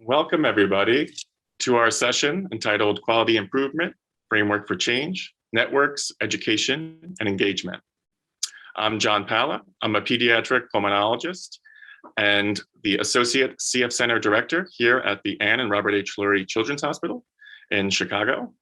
Welcome, everybody, to our session entitled Quality Improvement, Framework for Change, Networks, Education, and Engagement. I'm John Palla. I'm a pediatric pulmonologist and the Associate CF Center Director here at the Ann and Robert H. Lurie Children's Hospital in Chicago.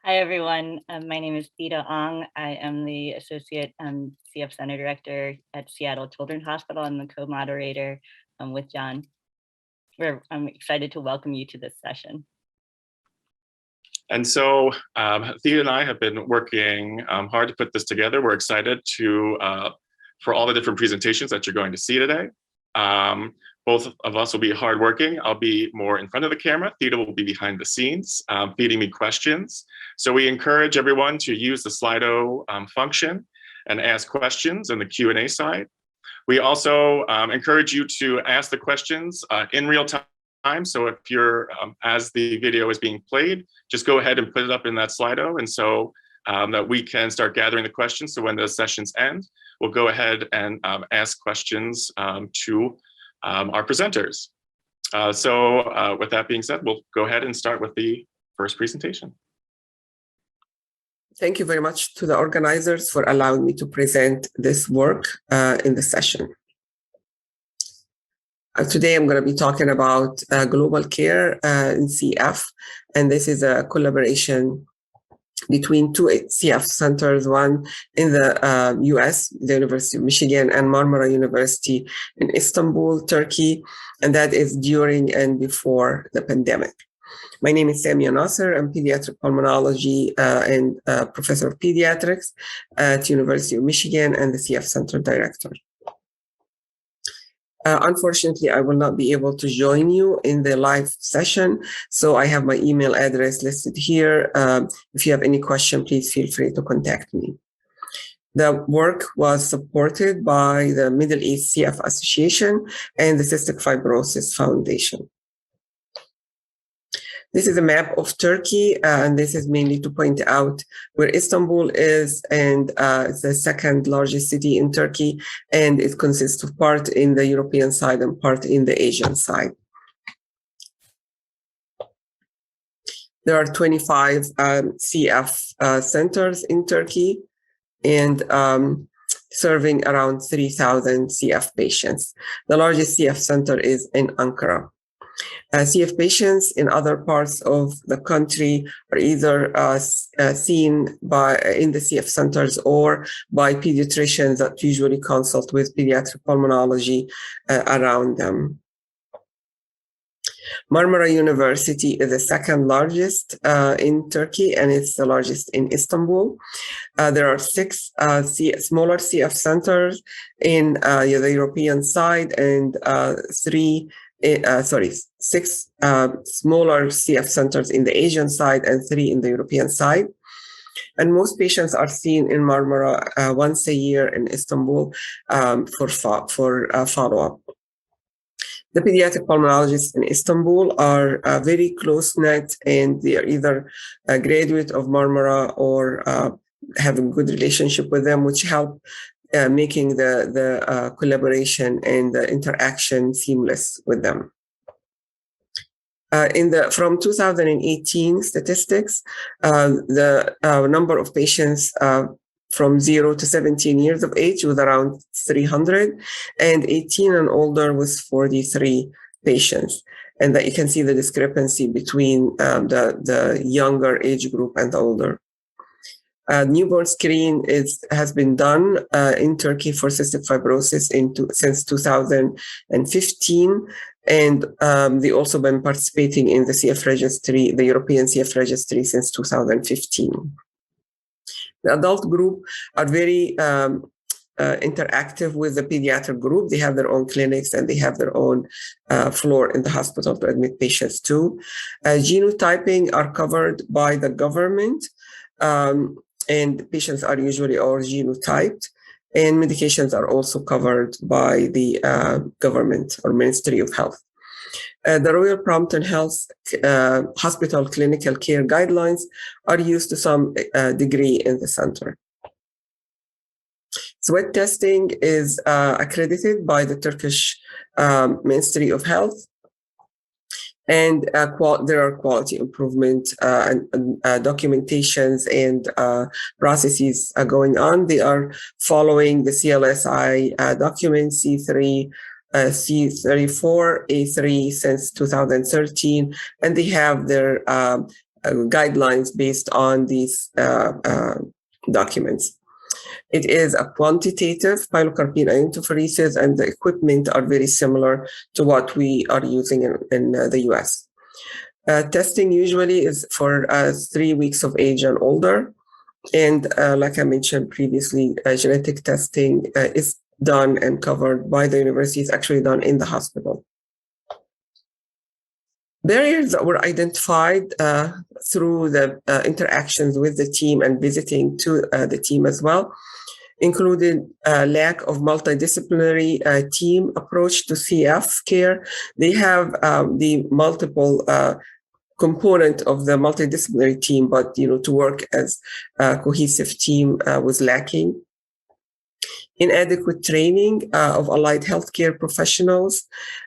Hi, everyone. My name is Theta Ong. I am the Associate CF Center Director at Seattle Children's Hospital. I'm the co-moderator with John. I'm excited to welcome you to this session. And so Thea and I have been working hard to put this together. We're excited for all the different presentations that you're going to see today. Both of us will be hardworking. I'll be more in front of the camera. Theta will be behind the scenes, feeding me questions. So we encourage everyone to use the Slido function and ask questions in the Q&A side. We also encourage you to ask the questions in real time. So if you're, as the video is being played, just go ahead and put it up in that Slido, and so that we can start gathering the questions. So when the sessions end, we'll go ahead and ask questions to our presenters. So with that being said, we'll go ahead and start with the first presentation. Thank you very much to the organizers for allowing me to present this work in the session. Today I'm going to be talking about global care in CF, and this is a collaboration between two CF centers, one in the US, the University of Michigan, and Marmara University in Istanbul, Turkey, and that is during and before the pandemic. My name is Samia Nasser. I'm pediatric pulmonology and professor of pediatrics at University of Michigan and the CF Center Director. Unfortunately, I will not be able to join you in the live session, so I have my email address listed here. If you have any question, please feel free to contact me. The work was supported by the Middle East CF Association and the Cystic Fibrosis Foundation. This is a map of Turkey, and this is mainly to point out where Istanbul is, and it's the second largest city in Turkey, and it consists of part in the European side and part in the Asian side. There are 25 CF centers in Turkey, and serving around 3,000 CF patients. The largest CF center is in Ankara. CF patients in other parts of the country are either seen in the CF centers or by pediatricians that usually consult with pediatric pulmonology around them. Marmara University is the second largest in Turkey, and it's the largest in Istanbul. There are six smaller CF centers in the European side, and six smaller CF centers in the Asian side and 3 in the European side. And most patients are seen in Marmara once a year in Istanbul for follow-up. The pediatric pulmonologists in Istanbul are very close-knit, and they are either a graduate of Marmara or have a good relationship with them, which help making the collaboration and the interaction seamless with them. From 2018 statistics, the number of patients from 0 to 17 years of age was around 300, and 18 and older was 43 patients. And that you can see the discrepancy between the younger age group and the older. Newborn screen has been done in Turkey for cystic fibrosis since 2015, and they also been participating in the CF registry, the European CF registry, since 2015. The adult group are very interactive with the pediatric group. They have their own clinics and they have their own floor in the hospital to admit patients too. Genotyping are covered by the government. And patients are usually all genotyped, and medications are also covered by the government or Ministry of Health. The Royal Brompton Health Hospital clinical care guidelines are used to some degree in the center. Sweat testing is accredited by the Turkish Ministry of Health. And there are quality improvement and documentations and processes going on. They are following the CLSI document C3, C34, A3 since 2013, and they have their guidelines based on these documents. It is a quantitative pilocarpine iontophoresis, and the equipment are very similar to what we are using in the US. Testing usually is for 3 weeks of age and older. And like I mentioned previously, genetic testing is done and covered by the university. It's actually done in the hospital. Barriers that were identified through the interactions with the team and visiting to the team as well included lack of multidisciplinary team approach to CF care. They have the multiple component of the multidisciplinary team, but to work as a cohesive team was lacking. Inadequate training of allied healthcare professionals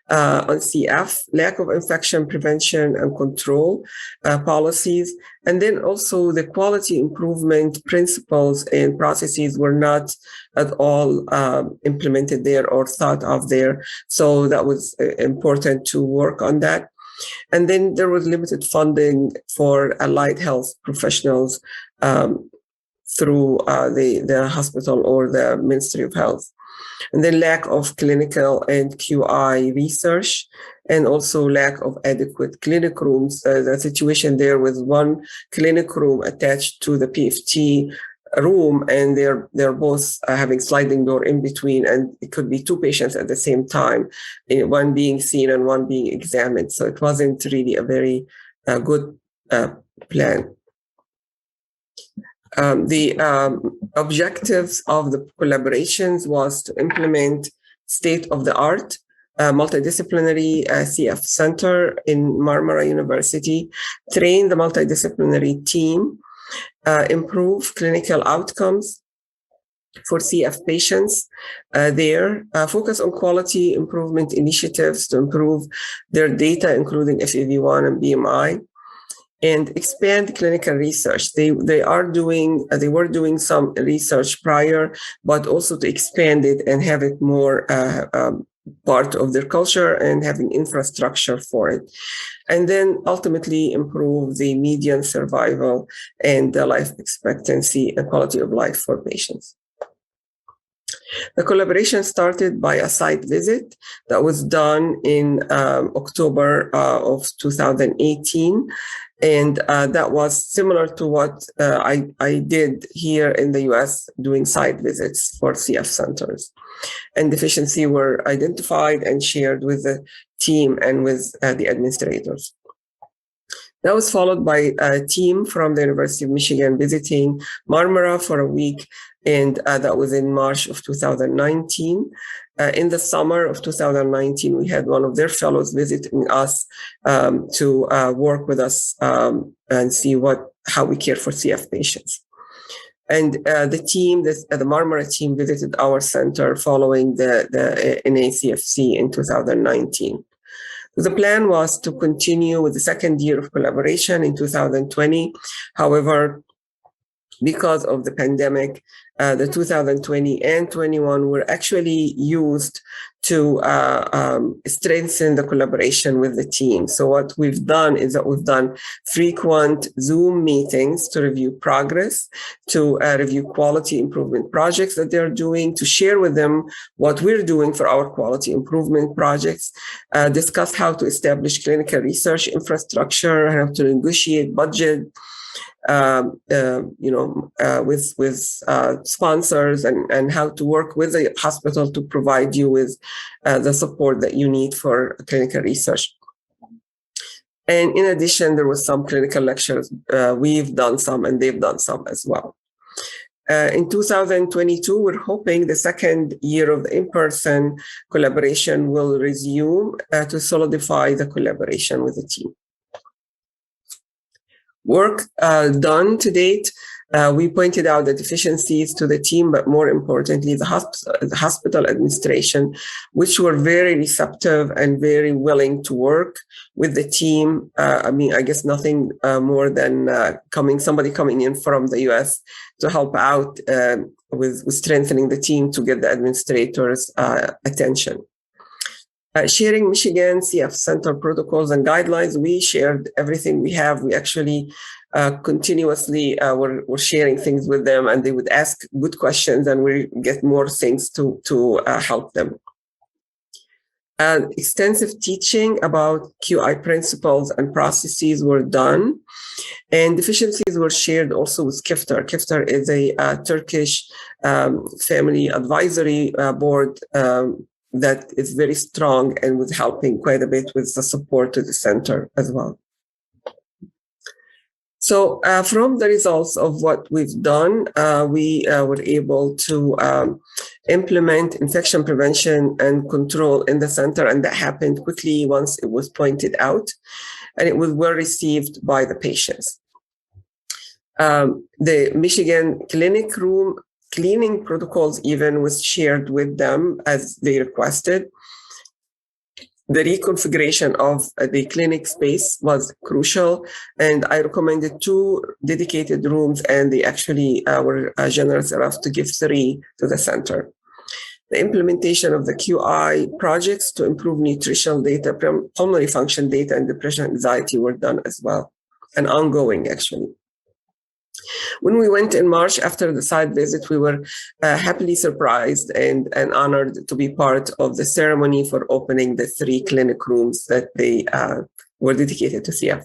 on CF, lack of infection prevention and control policies, and then also the quality improvement principles and processes were not at all implemented there or thought of there. So that was important to work on that. And then there was limited funding for allied health professionals through the hospital or the Ministry of Health. And then lack of clinical and QI research, and also lack of adequate clinic rooms. The situation there was one clinic room attached to the PFT room, and they're both having sliding door in between, and it could be 2 patients at the same time, one being seen and one being examined. So it wasn't really a very good plan. The objectives of the collaborations was to implement state-of-the-art multidisciplinary CF center in Marmara University, train the multidisciplinary team, improve clinical outcomes for CF patients there, focus on quality improvement initiatives to improve their data, including FEV1 and BMI, and expand clinical research. They were doing some research prior, but also to expand it and have it more part of their culture and having infrastructure for it. And then ultimately improve the median survival and the life expectancy and quality of life for patients. The collaboration started by a site visit that was done in October of 2018. And that was similar to what I did here in the US, doing site visits for CF centers. And deficiencies were identified and shared with the team and with the administrators. That was followed by a team from the University of Michigan visiting Marmara for a week, and that was in March of 2019. In the summer of 2019, we had one of their fellows visiting us to work with us and see how we care for CF patients. And the team, the Marmara team, visited our center following the NACFC in 2019. The plan was to continue with the second year of collaboration in 2020. However, because of the pandemic, the 2020 and 21 were actually used to strengthen the collaboration with the team. So what we've done is that we've done frequent Zoom meetings to review progress, to review quality improvement projects that they're doing, to share with them what we're doing for our quality improvement projects, discuss how to establish clinical research infrastructure, how to negotiate budget, with sponsors, and how to work with the hospital to provide you with the support that you need for clinical research. And in addition, there was some clinical lectures. We've done some and they've done some as well. In 2022, we're hoping the second year of the in-person collaboration will resume to solidify the collaboration with the team. Work done to date We pointed out the deficiencies to the team, but more importantly, the hospital administration, which were very receptive and very willing to work with the team. I guess nothing more than somebody coming in from the US to help out with strengthening the team to get the administrators' attention. Sharing Michigan CF Center protocols and guidelines, we shared everything we have. We actually continuously were sharing things with them, and they would ask good questions, and we get more things to help them. Extensive teaching about QI principles and processes were done, and deficiencies were shared also with Kifter. Kifter is a Turkish family advisory board that is very strong and was helping quite a bit with the support to the center as well. So from the results of what we've done, we were able to implement infection prevention and control in the center, and that happened quickly once it was pointed out, and it was well received by the patients. The Michigan clinic room cleaning protocols even was shared with them as they requested. The reconfiguration of the clinic space was crucial, and I recommended 2 dedicated rooms, and they actually were generous enough to give 3 to the center. The implementation of the QI projects to improve nutritional data, pulmonary function data, and depression and anxiety were done as well, and ongoing actually. When we went in March after the site visit, we were happily surprised and honored to be part of the ceremony for opening the 3 clinic rooms that they were dedicated to CF.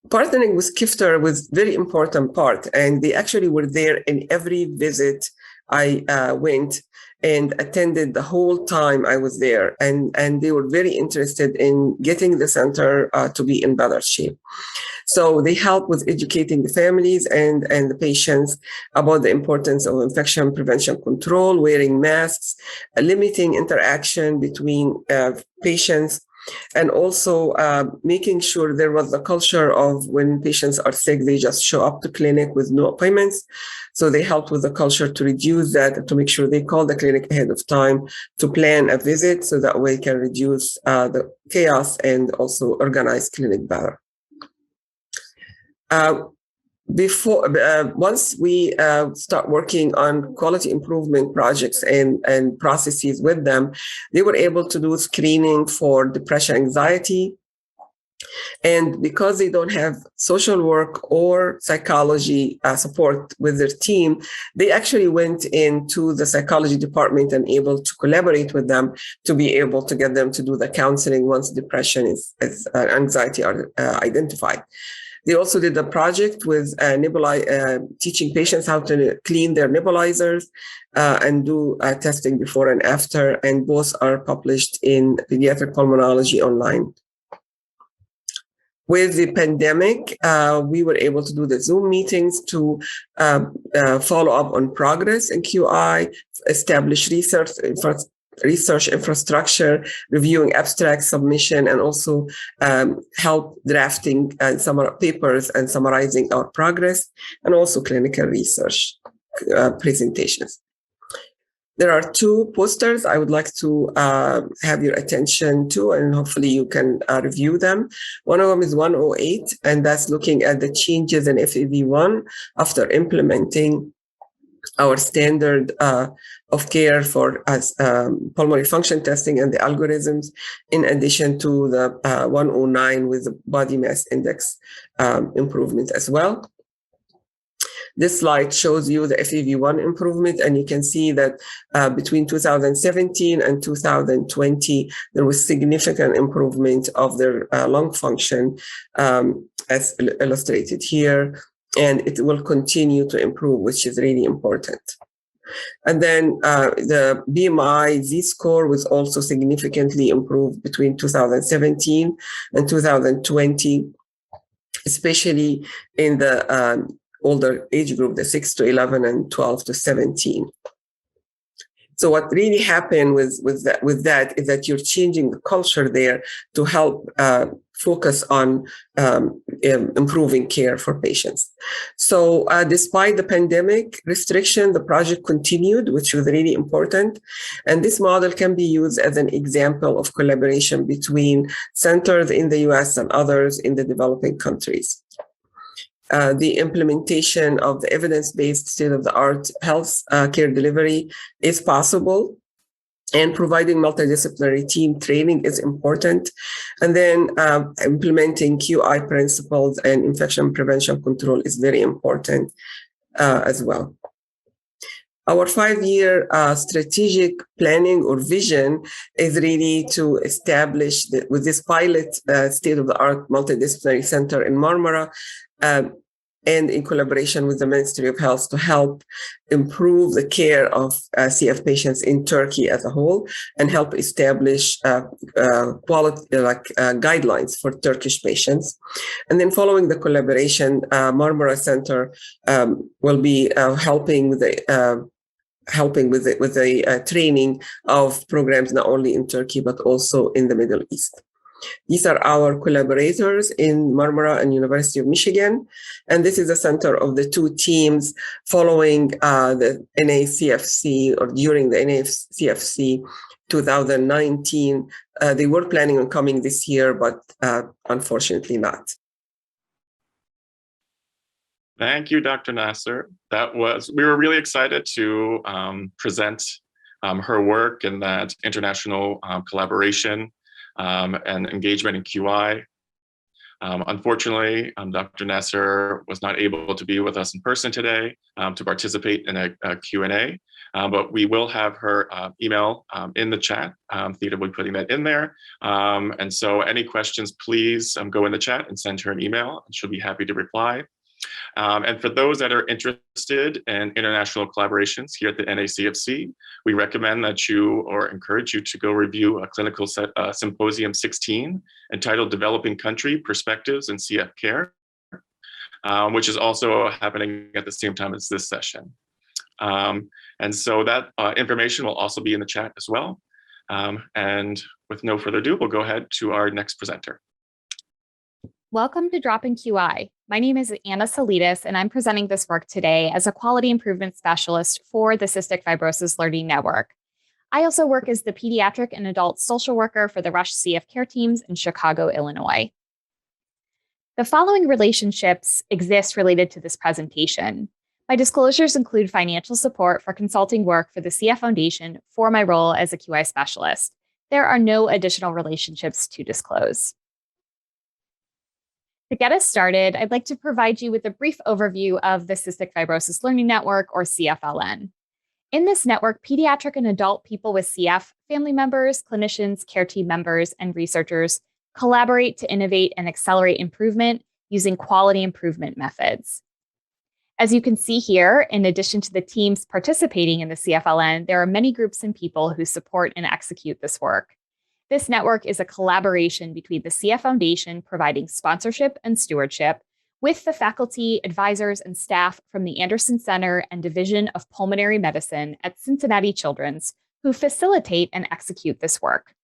Partnering with Kifter was a very important part, and they actually were there in every visit I went and attended the whole time I was there. And they were very interested in getting the center to be in better shape. So they helped with educating the families and the patients about the importance of infection prevention control, wearing masks, limiting interaction between patients, and also making sure there was a culture of when patients are sick, they just show up to clinic with no appointments. So they helped with the culture to reduce that, to make sure they call the clinic ahead of time to plan a visit, so that way can reduce the chaos and also organize clinic better. Once we start working on quality improvement projects and processes with them, they were able to do screening for depression, anxiety. And because they don't have social work or psychology support with their team, they actually went into the psychology department and able to collaborate with them to be able to get them to do the counseling once depression anxiety are identified. They also did a project with teaching patients how to clean their nebulizers and do testing before and after, and both are published in Pediatric Pulmonology online. With the pandemic, we were able to do the Zoom meetings to follow up on progress in QI, establish research infrastructure, reviewing abstract submission, and also help drafting papers and summarizing our progress, and also clinical research presentations. There are 2 posters I would like to have your attention to, and hopefully you can review them. One of them is 108, and that's looking at the changes in FEV1 after implementing our standard of care for pulmonary function testing and the algorithms, in addition to the 109 with the body mass index improvement as well. This slide shows you the FEV1 improvement, and you can see that between 2017 and 2020, there was significant improvement of their lung function, as illustrated here, and it will continue to improve, which is really important. And then the BMI Z-score was also significantly improved between 2017 and 2020, especially in the older age group, the 6 to 11 and 12 to 17. So what really happened with that is that you're changing the culture there to help focus on improving care for patients. So despite the pandemic restriction, the project continued, which was really important. And this model can be used as an example of collaboration between centers in the US and others in the developing countries. The implementation of the evidence-based state-of-the-art health care delivery is possible, and providing multidisciplinary team training is important. And then implementing QI principles and infection prevention control is very important as well. Our 5-year strategic planning or vision is really to establish with this pilot state-of-the-art multidisciplinary center in Marmara, and in collaboration with the Ministry of Health to help improve the care of CF patients in Turkey as a whole, and help establish quality guidelines for Turkish patients. And then following the collaboration, Marmara Center will be helping with the training of programs not only in Turkey but also in the Middle East. These are our collaborators in Marmara and University of Michigan. And this is a center of the two teams following the NACFC or during the NACFC 2019. They were planning on coming this year, but unfortunately not. Thank you, Dr. Nasser. We were really excited to present her work in that international collaboration and engagement in QI. Unfortunately, Dr. Nasser was not able to be with us in person today to participate in a Q&A, but we will have her email in the chat. Theta will be putting that in there. And so any questions, please go in the chat and send her an email, and she'll be happy to reply. And for those that are interested in international collaborations here at the NACFC, we recommend that you or encourage you to go review a clinical symposium 16 entitled Developing Country Perspectives in CF Care, which is also happening at the same time as this session. And so that information will also be in the chat as well. And with no further ado, we'll go ahead to our next presenter. Welcome to Dropping QI. My name is Anna Salidas, and I'm presenting this work today as a quality improvement specialist for the Cystic Fibrosis Learning Network. I also work as the pediatric and adult social worker for the Rush CF care teams in Chicago, Illinois. The following relationships exist related to this presentation. My disclosures include financial support for consulting work for the CF Foundation for my role as a QI specialist. There are no additional relationships to disclose. To get us started, I'd like to provide you with a brief overview of the Cystic Fibrosis Learning Network, or Cfln. In this network, pediatric and adult people with CF, family members, clinicians, care team members, and researchers collaborate to innovate and accelerate improvement using quality improvement methods. As you can see here, in addition to the teams participating in the Cfln, there are many groups and people who support and execute this work. This network is a collaboration between the CF Foundation providing sponsorship and stewardship with the faculty, advisors, and staff from the Anderson Center and Division of Pulmonary Medicine at Cincinnati Children's who facilitate and execute this work.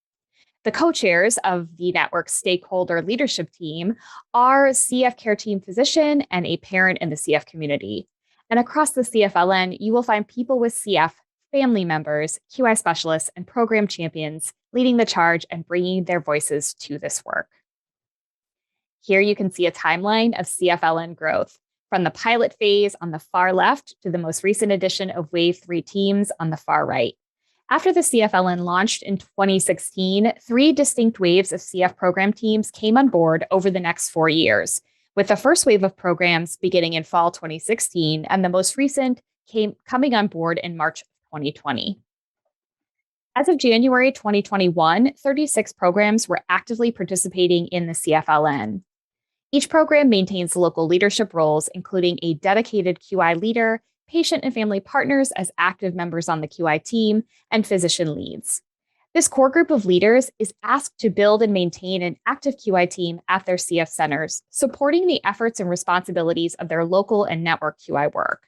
The co-chairs of the network's stakeholder leadership team are CF care team physician and a parent in the CF community. And across the Cfln, you will find people with CF, family members, QI specialists, and program champions leading the charge and bringing their voices to this work. Here you can see a timeline of Cfln growth from the pilot phase on the far left to the most recent edition of Wave 3 teams on the far right. After the Cfln launched in 2016, 3 distinct waves of CF program teams came on board over the next 4 years, with the first wave of programs beginning in fall 2016 and the most recent coming on board in March 2020. As of January 2021, 36 programs were actively participating in the Cfln. Each program maintains local leadership roles, including a dedicated QI leader, patient and family partners as active members on the QI team, and physician leads. This core group of leaders is asked to build and maintain an active QI team at their CF centers, supporting the efforts and responsibilities of their local and network QI work.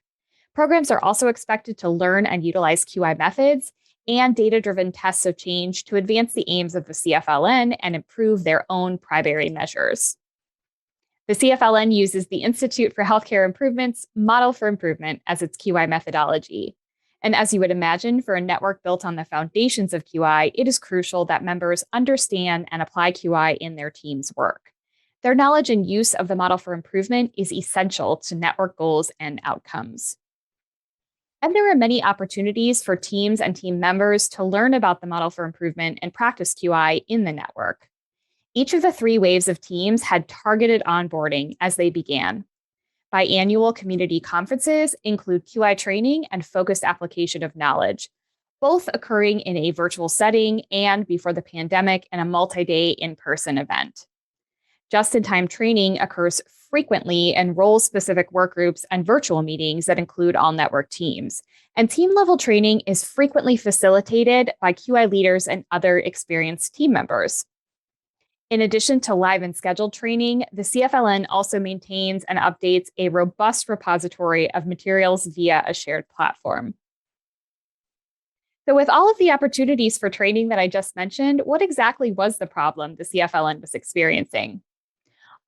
Programs are also expected to learn and utilize QI methods and data-driven tests of change to advance the aims of the Cfln and improve their own primary measures. The Cfln uses the Institute for Healthcare Improvement's Model for Improvement as its QI methodology. And as you would imagine, for a network built on the foundations of QI, it is crucial that members understand and apply QI in their team's work. Their knowledge and use of the Model for Improvement is essential to network goals and outcomes. And there are many opportunities for teams and team members to learn about the Model for Improvement and practice QI in the network. Each of the 3 waves of teams had targeted onboarding as they began. Biannual community conferences include QI training and focused application of knowledge, both occurring in a virtual setting and before the pandemic in a multi-day in-person event. Just-in-time training occurs frequently in role-specific work groups and virtual meetings that include all network teams. And team-level training is frequently facilitated by QI leaders and other experienced team members. In addition to live and scheduled training, the Cfln also maintains and updates a robust repository of materials via a shared platform. So with all of the opportunities for training that I just mentioned, what exactly was the problem the Cfln was experiencing?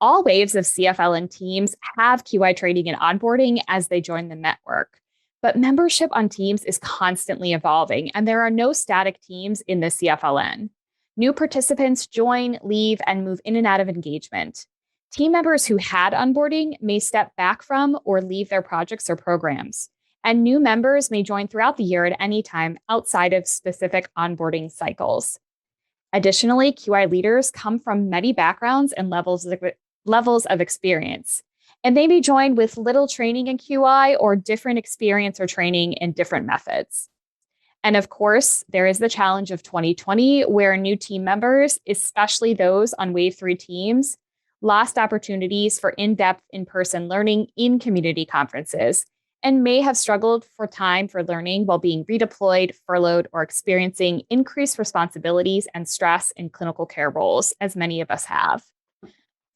All waves of Cfln teams have QI training and onboarding as they join the network, but membership on teams is constantly evolving, and there are no static teams in the Cfln. New participants join, leave, and move in and out of engagement. Team members who had onboarding may step back from or leave their projects or programs, and new members may join throughout the year at any time outside of specific onboarding cycles. Additionally, QI leaders come from many backgrounds and levels of experience, and they may join with little training in QI or different experience or training in different methods. And of course, there is the challenge of 2020, where new team members, especially those on Wave 3 teams, lost opportunities for in-depth in-person learning in community conferences and may have struggled for time for learning while being redeployed, furloughed, or experiencing increased responsibilities and stress in clinical care roles, as many of us have.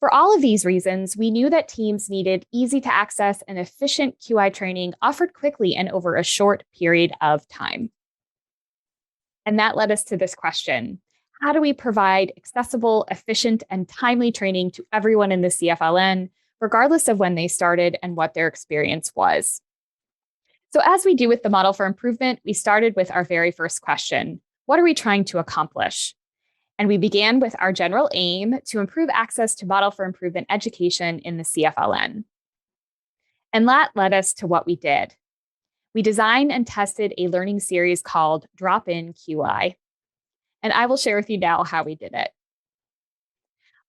For all of these reasons, we knew that teams needed easy-to-access and efficient QI training offered quickly and over a short period of time. And that led us to this question: how do we provide accessible, efficient, and timely training to everyone in the Cfln, regardless of when they started and what their experience was? So as we do with the Model for Improvement, we started with our very first question: what are we trying to accomplish? And we began with our general aim to improve access to Model for Improvement education in the Cfln. And that led us to what we did. We designed and tested a learning series called Drop-In QI. And I will share with you now how we did it.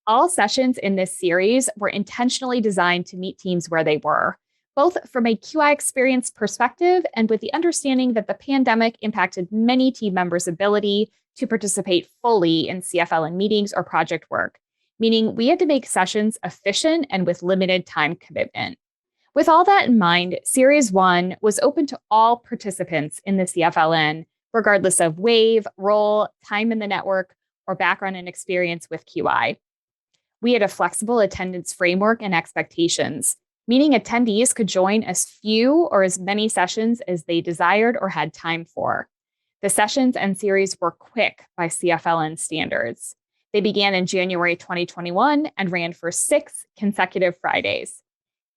All sessions in this series were intentionally designed to meet teams where they were, both from a QI experience perspective and with the understanding that the pandemic impacted many team members' ability to participate fully in Cfln meetings or project work, meaning we had to make sessions efficient and with limited time commitment. With all that in mind, Series 1 was open to all participants in the Cfln, regardless of wave, role, time in the network, or background and experience with QI. We had a flexible attendance framework and expectations, meaning attendees could join as few or as many sessions as they desired or had time for. The sessions and series were quick by Cfln standards. They began in January 2021 and ran for 6 consecutive Fridays.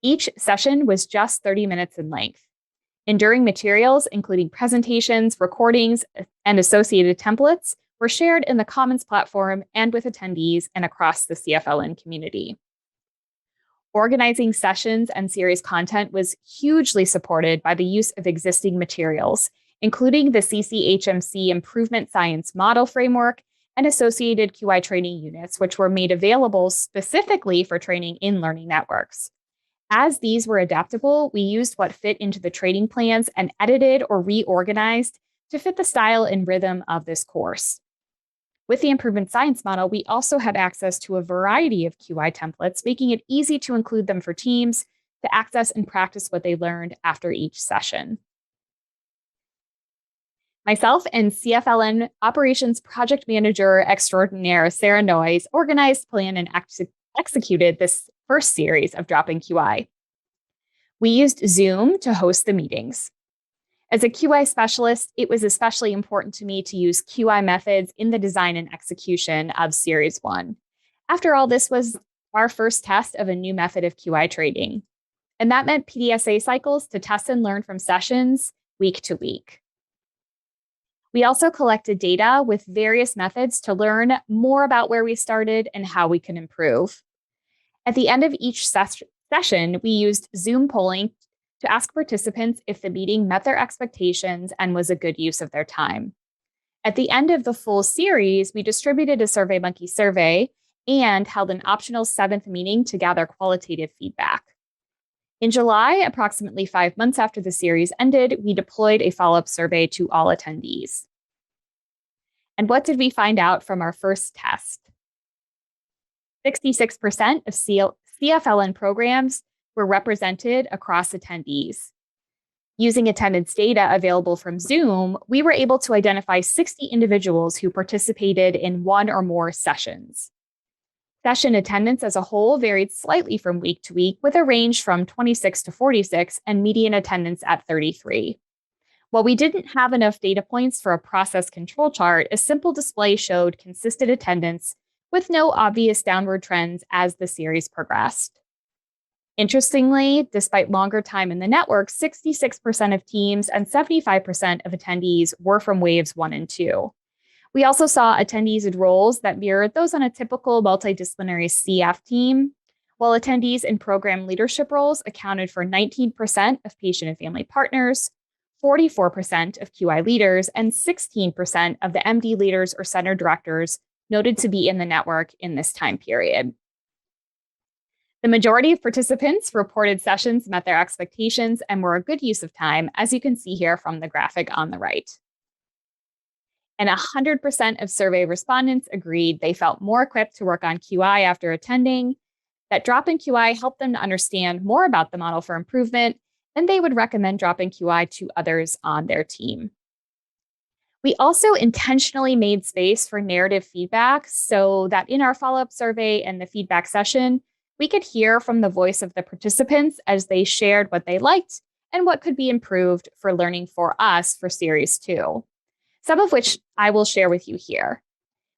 Each session was just 30 minutes in length. Enduring materials, including presentations, recordings, and associated templates, were shared in the Commons platform and with attendees and across the Cfln community. Organizing sessions and series content was hugely supported by the use of existing materials, including the CCHMC Improvement Science Model Framework and associated QI training units, which were made available specifically for training in learning networks. As these were adaptable, we used what fit into the training plans and edited or reorganized to fit the style and rhythm of this course. With the Improvement Science Model, we also had access to a variety of QI templates, making it easy to include them for teams to access and practice what they learned after each session. Myself and Cfln Operations Project Manager Extraordinaire Sarah Noyes organized, planned, and executed this first series of Drop-In QI. We used Zoom to host the meetings. As a QI specialist, it was especially important to me to use QI methods in the design and execution of Series 1. After all, this was our first test of a new method of QI trading. And that meant PDSA cycles to test and learn from sessions week to week. We also collected data with various methods to learn more about where we started and how we can improve. At the end of each session, we used Zoom polling to ask participants if the meeting met their expectations and was a good use of their time. At the end of the full series, we distributed a SurveyMonkey survey and held an optional 7th meeting to gather qualitative feedback. In July, approximately 5 months after the series ended, we deployed a follow-up survey to all attendees. And what did we find out from our first test? 66% of CFLN programs were represented across attendees. Using attendance data available from Zoom, we were able to identify 60 individuals who participated in one or more sessions. Session attendance as a whole varied slightly from week to week, with a range from 26 to 46 and median attendance at 33. While we didn't have enough data points for a process control chart, a simple display showed consistent attendance with no obvious downward trends as the series progressed. Interestingly, despite longer time in the network, 66% of teams and 75% of attendees were from waves 1 and 2. We also saw attendees in roles that mirrored those on a typical multidisciplinary CF team, while attendees in program leadership roles accounted for 19% of patient and family partners, 44% of QI leaders, and 16% of the MD leaders or center directors noted to be in the network in this time period. The majority of participants reported sessions met their expectations and were a good use of time, as you can see here from the graphic on the right. And 100% of survey respondents agreed they felt more equipped to work on QI after attending, that drop in QI helped them to understand more about the model for improvement, and they would recommend dropping QI to others on their team. We also intentionally made space for narrative feedback so that in our follow-up survey and the feedback session, we could hear from the voice of the participants as they shared what they liked and what could be improved for learning for us for Series 2. Some of which I will share with you here.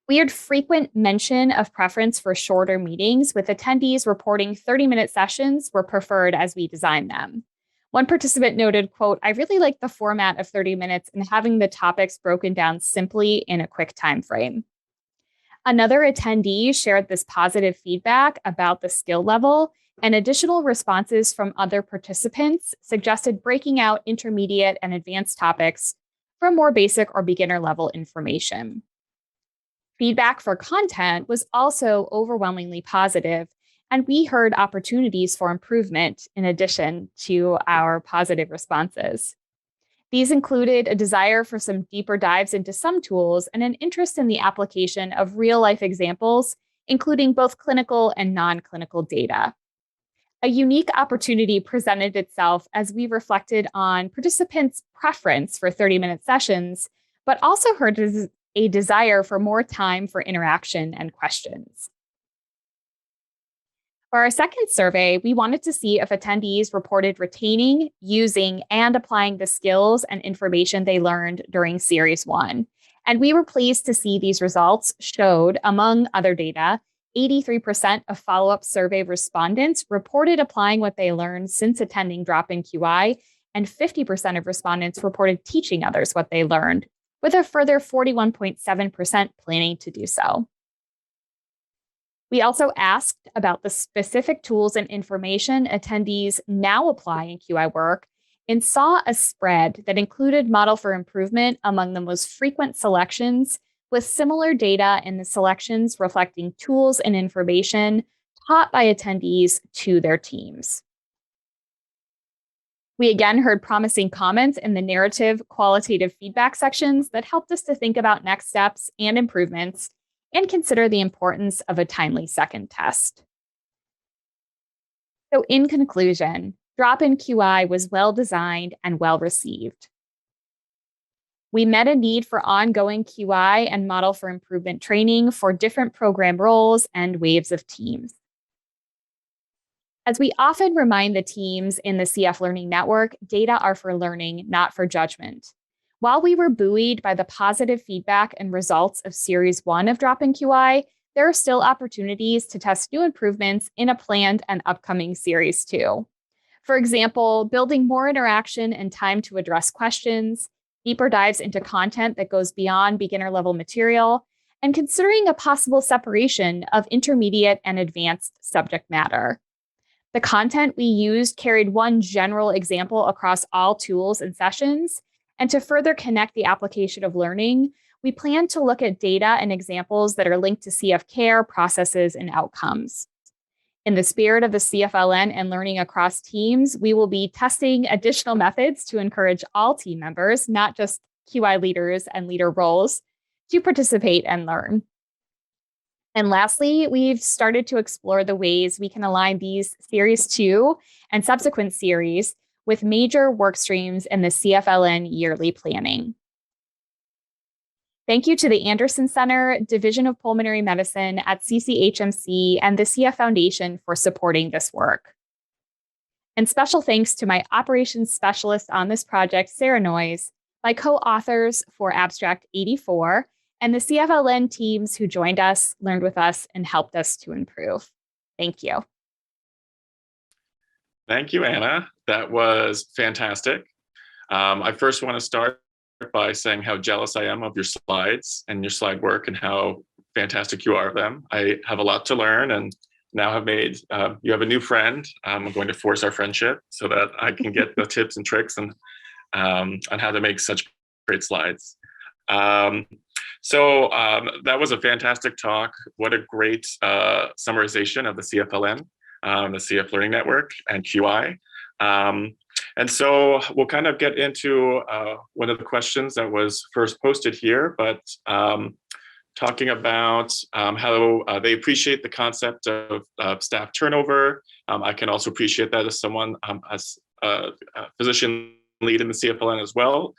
We had frequent mention of preference for shorter meetings, with attendees reporting 30-minute sessions were preferred as we designed them. One participant noted, quote, "I really like the format of 30 minutes and having the topics broken down simply in a quick time frame." Another attendee shared this positive feedback about the skill level, and additional responses from other participants suggested breaking out intermediate and advanced topics from more basic or beginner level information. Feedback for content was also overwhelmingly positive, and we heard opportunities for improvement in addition to our positive responses. These included a desire for some deeper dives into some tools and an interest in the application of real-life examples, including both clinical and non-clinical data. A unique opportunity presented itself as we reflected on participants' preference for 30-minute sessions, but also heard a desire for more time for interaction and questions. For our second survey, we wanted to see if attendees reported retaining, using, and applying the skills and information they learned during Series 1. And we were pleased to see these results showed, among other data, 83% of follow-up survey respondents reported applying what they learned since attending drop-in QI, and 50% of respondents reported teaching others what they learned, with a further 41.7% planning to do so. We also asked about the specific tools and information attendees now apply in QI work and saw a spread that included model for improvement among the most frequent selections, with similar data in the selections reflecting tools and information taught by attendees to their teams. We again heard promising comments in the narrative qualitative feedback sections that helped us to think about next steps and improvements and consider the importance of a timely second test. So in conclusion, drop-in QI was well designed and well received. We met a need for ongoing QI and model for improvement training for different program roles and waves of teams. As we often remind the teams in the CF Learning Network, data are for learning, not for judgment. While we were buoyed by the positive feedback and results of Series 1 of Drop-in QI, there are still opportunities to test new improvements in a planned and upcoming Series 2. For example, building more interaction and time to address questions, deeper dives into content that goes beyond beginner-level material, and considering a possible separation of intermediate and advanced subject matter. The content we used carried one general example across all tools and sessions, and to further connect the application of learning, we plan to look at data and examples that are linked to CF care, processes, and outcomes. In the spirit of the CFLN and learning across teams, we will be testing additional methods to encourage all team members, not just QI leaders and leader roles, to participate and learn. And lastly, we've started to explore the ways we can align these Series 2 and subsequent series with major work streams in the CFLN yearly planning. Thank you to the Anderson Center, Division of Pulmonary Medicine at CCHMC, and the CF Foundation for supporting this work. And special thanks to my operations specialist on this project, Sarah Noyes, my co-authors for Abstract 84, and the CFLN teams who joined us, learned with us, and helped us to improve. Thank you. Thank you, Anna. That was fantastic. I first want to start by saying how jealous I am of your slides and your slide work and how fantastic you are of them. I have a lot to learn and now have made, you have a new friend. I'm going to force our friendship so that I can get the tips and tricks and on how to make such great slides. So that was a fantastic talk. What a great summarization of the CFLN, the CF Learning Network, and QI. And so we'll kind of get into one of the questions that was first posted here, but talking about how they appreciate the concept of staff turnover. I can also appreciate that as someone, as a physician lead in the CFLN as well.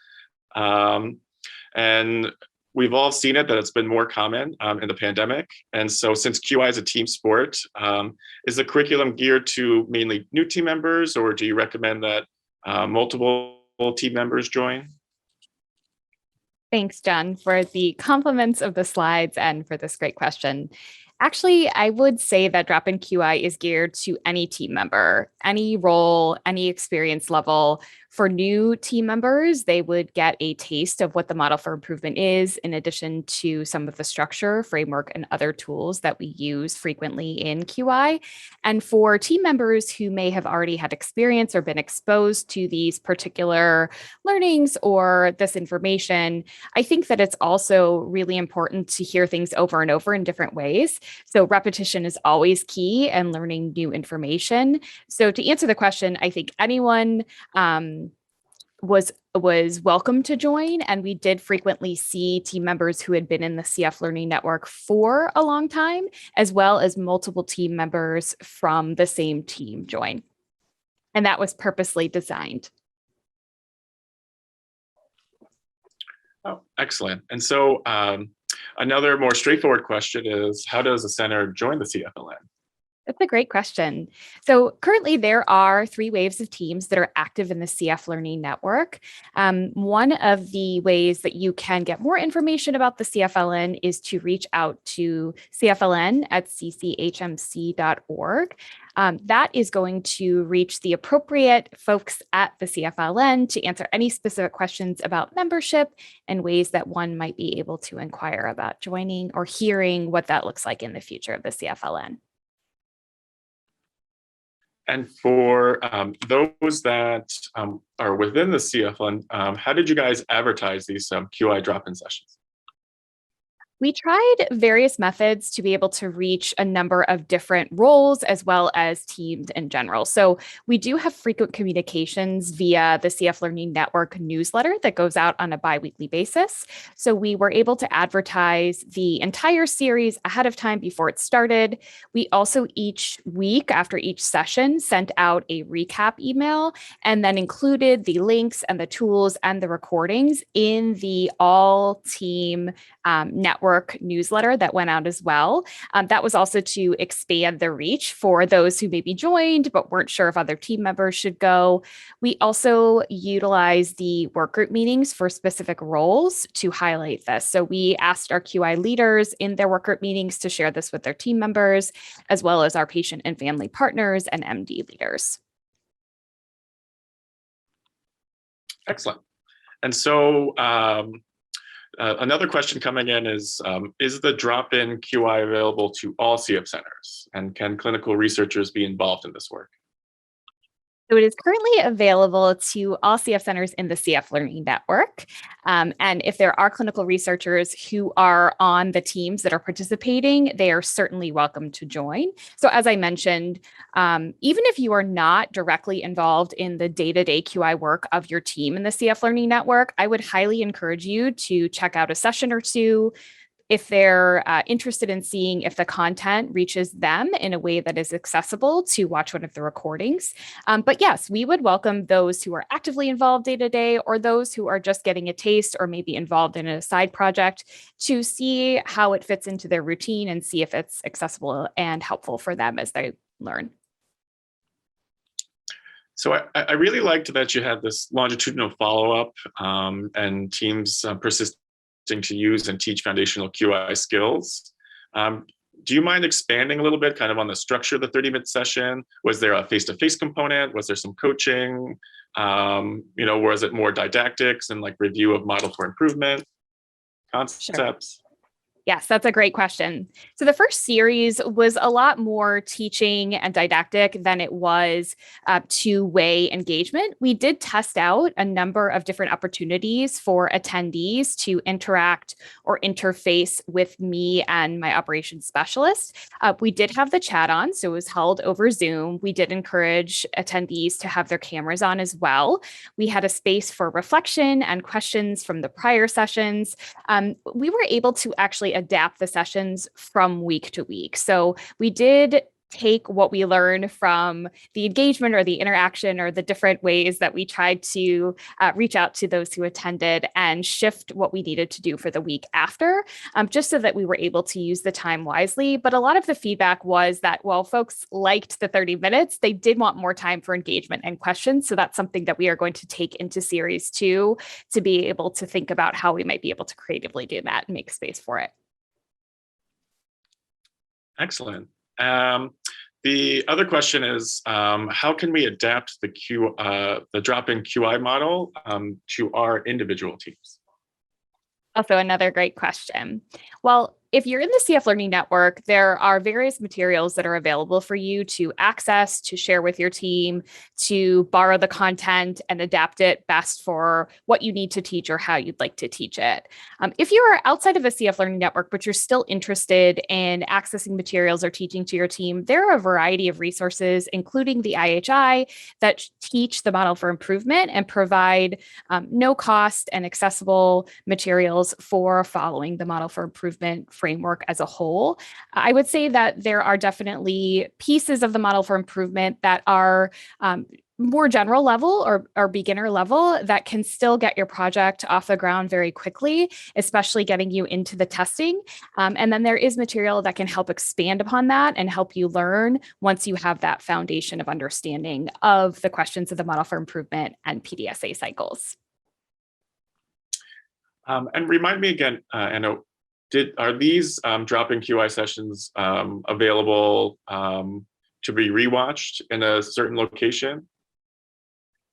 And we've all seen it, that it's been more common in the pandemic. And so since QI is a team sport, is the curriculum geared to mainly new team members, or do you recommend that multiple team members join? Thanks, John, for the compliments of the slides and for this great question. Actually, I would say that Drop-in QI is geared to any team member, any role, any experience level. For new team members, they would get a taste of what the model for improvement is, in addition to some of the structure, framework, and other tools that we use frequently in QI. And for team members who may have already had experience or been exposed to these particular learnings or this information, I think that it's also really important to hear things over and over in different ways. So repetition is always key and learning new information. So to answer the question, I think anyone was welcome to join, and we did frequently see team members who had been in the CF Learning Network for a long time, as well as multiple team members from the same team join. And that was purposely designed. Oh, excellent. And so another more straightforward question is, how does the center join the CFLN? That's a great question. So currently there are 3 waves of teams that are active in the CF Learning Network. One of the ways that you can get more information about the CFLN is to reach out to cfln@cchmc.org. That is going to reach the appropriate folks at the CFLN to answer any specific questions about membership and ways that one might be able to inquire about joining or hearing what that looks like in the future of the CFLN. And for those that are within the CFLN, how did you guys advertise these QI drop-in sessions? We tried various methods to be able to reach a number of different roles as well as teams in general. So we do have frequent communications via the CF Learning Network newsletter that goes out on a bi-weekly basis. So we were able to advertise the entire series ahead of time before it started. We also each week after each session sent out a recap email and then included the links and the tools and the recordings in the all team network Network newsletter that went out as well. That was also to expand the reach for those who maybe joined but weren't sure if other team members should go. We also utilize the work group meetings for specific roles to highlight this. So we asked our QI leaders in their work group meetings to share this with their team members, as well as our patient and family partners and MD leaders. Excellent. And so another question coming in is the drop-in QI available to all CF centers? And can clinical researchers be involved in this work? So it is currently available to all CF centers in the CF Learning Network. And if there are clinical researchers who are on the teams that are participating, they are certainly welcome to join. So as I mentioned, even if you are not directly involved in the day-to-day QI work of your team in the CF Learning Network, I would highly encourage you to check out a session or two, if they're interested in seeing if the content reaches them in a way that is accessible, to watch one of the recordings. But yes, we would welcome those who are actively involved day to day, or those who are just getting a taste or maybe involved in a side project, to see how it fits into their routine and see if it's accessible and helpful for them as they learn. So I really liked that you had this longitudinal follow-up and teams persisting to use and teach foundational QI skills. Do you mind expanding a little bit kind of on the structure of the 30-minute session? Was there a face-to-face component? Was there some coaching? Was it more didactics and like review of model for improvement concepts? Sure. Yes, that's a great question. So the first series was a lot more teaching and didactic than it was two-way engagement. We did test out a number of different opportunities for attendees to interact or interface with me and my operations specialist. We did have the chat on, so it was held over Zoom. We did encourage attendees to have their cameras on as well. We had a space for reflection and questions from the prior sessions. We were able to actually adapt the sessions from week to week. So we did take what we learned from the engagement or the interaction or the different ways that we tried to reach out to those who attended and shift what we needed to do for the week after, just so that we were able to use the time wisely. But a lot of the feedback was that while folks liked the 30 minutes, they did want more time for engagement and questions. So that's something that we are going to take into series 2 to be able to think about how we might be able to creatively do that and make space for it. Excellent. The other question is, how can we adapt the drop-in QI model to our individual teams? Also another great question. Well, if you're in the CF Learning Network, there are various materials that are available for you to access, to share with your team, to borrow the content and adapt it best for what you need to teach or how you'd like to teach it. If you are outside of the CF Learning Network, but you're still interested in accessing materials or teaching to your team, there are a variety of resources, including the IHI, that teach the model for improvement and provide no cost and accessible materials for following the model for improvement framework as a whole. I would say that there are definitely pieces of the model for improvement that are more general level or beginner level that can still get your project off the ground very quickly, especially getting you into the testing. And then there is material that can help expand upon that and help you learn once you have that foundation of understanding of the questions of the model for improvement and PDSA cycles. And remind me again, Anna, are these drop-in QI sessions available to be rewatched in a certain location?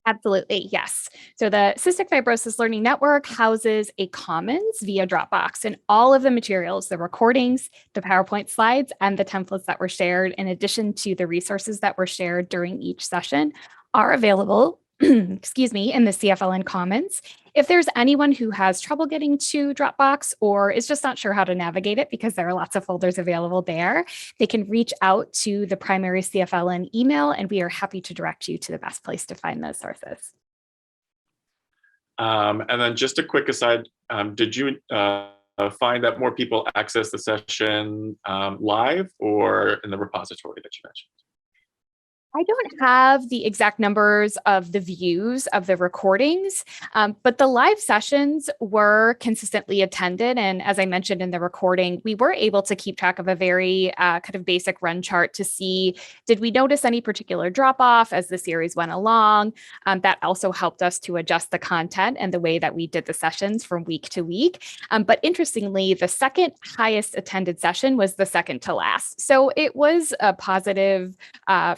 Absolutely, yes. So the Cystic Fibrosis Learning Network houses a commons via Dropbox, and all of the materials, the recordings, the PowerPoint slides, and the templates that were shared, in addition to the resources that were shared during each session, are available excuse me, in the CFLN Commons. If there's anyone who has trouble getting to Dropbox or is just not sure how to navigate it because there are lots of folders available there, they can reach out to the primary CFLN email, and we are happy to direct you to the best place to find those sources. And then just a quick aside, did you find that more people access the session live or in the repository that you mentioned? I don't have the exact numbers of the views of the recordings, but the live sessions were consistently attended. And as I mentioned in the recording, we were able to keep track of a very kind of basic run chart to see, did we notice any particular drop off as the series went along? That also helped us to adjust the content and the way that we did the sessions from week to week. But interestingly, the second highest attended session was the second to last. So it was a positive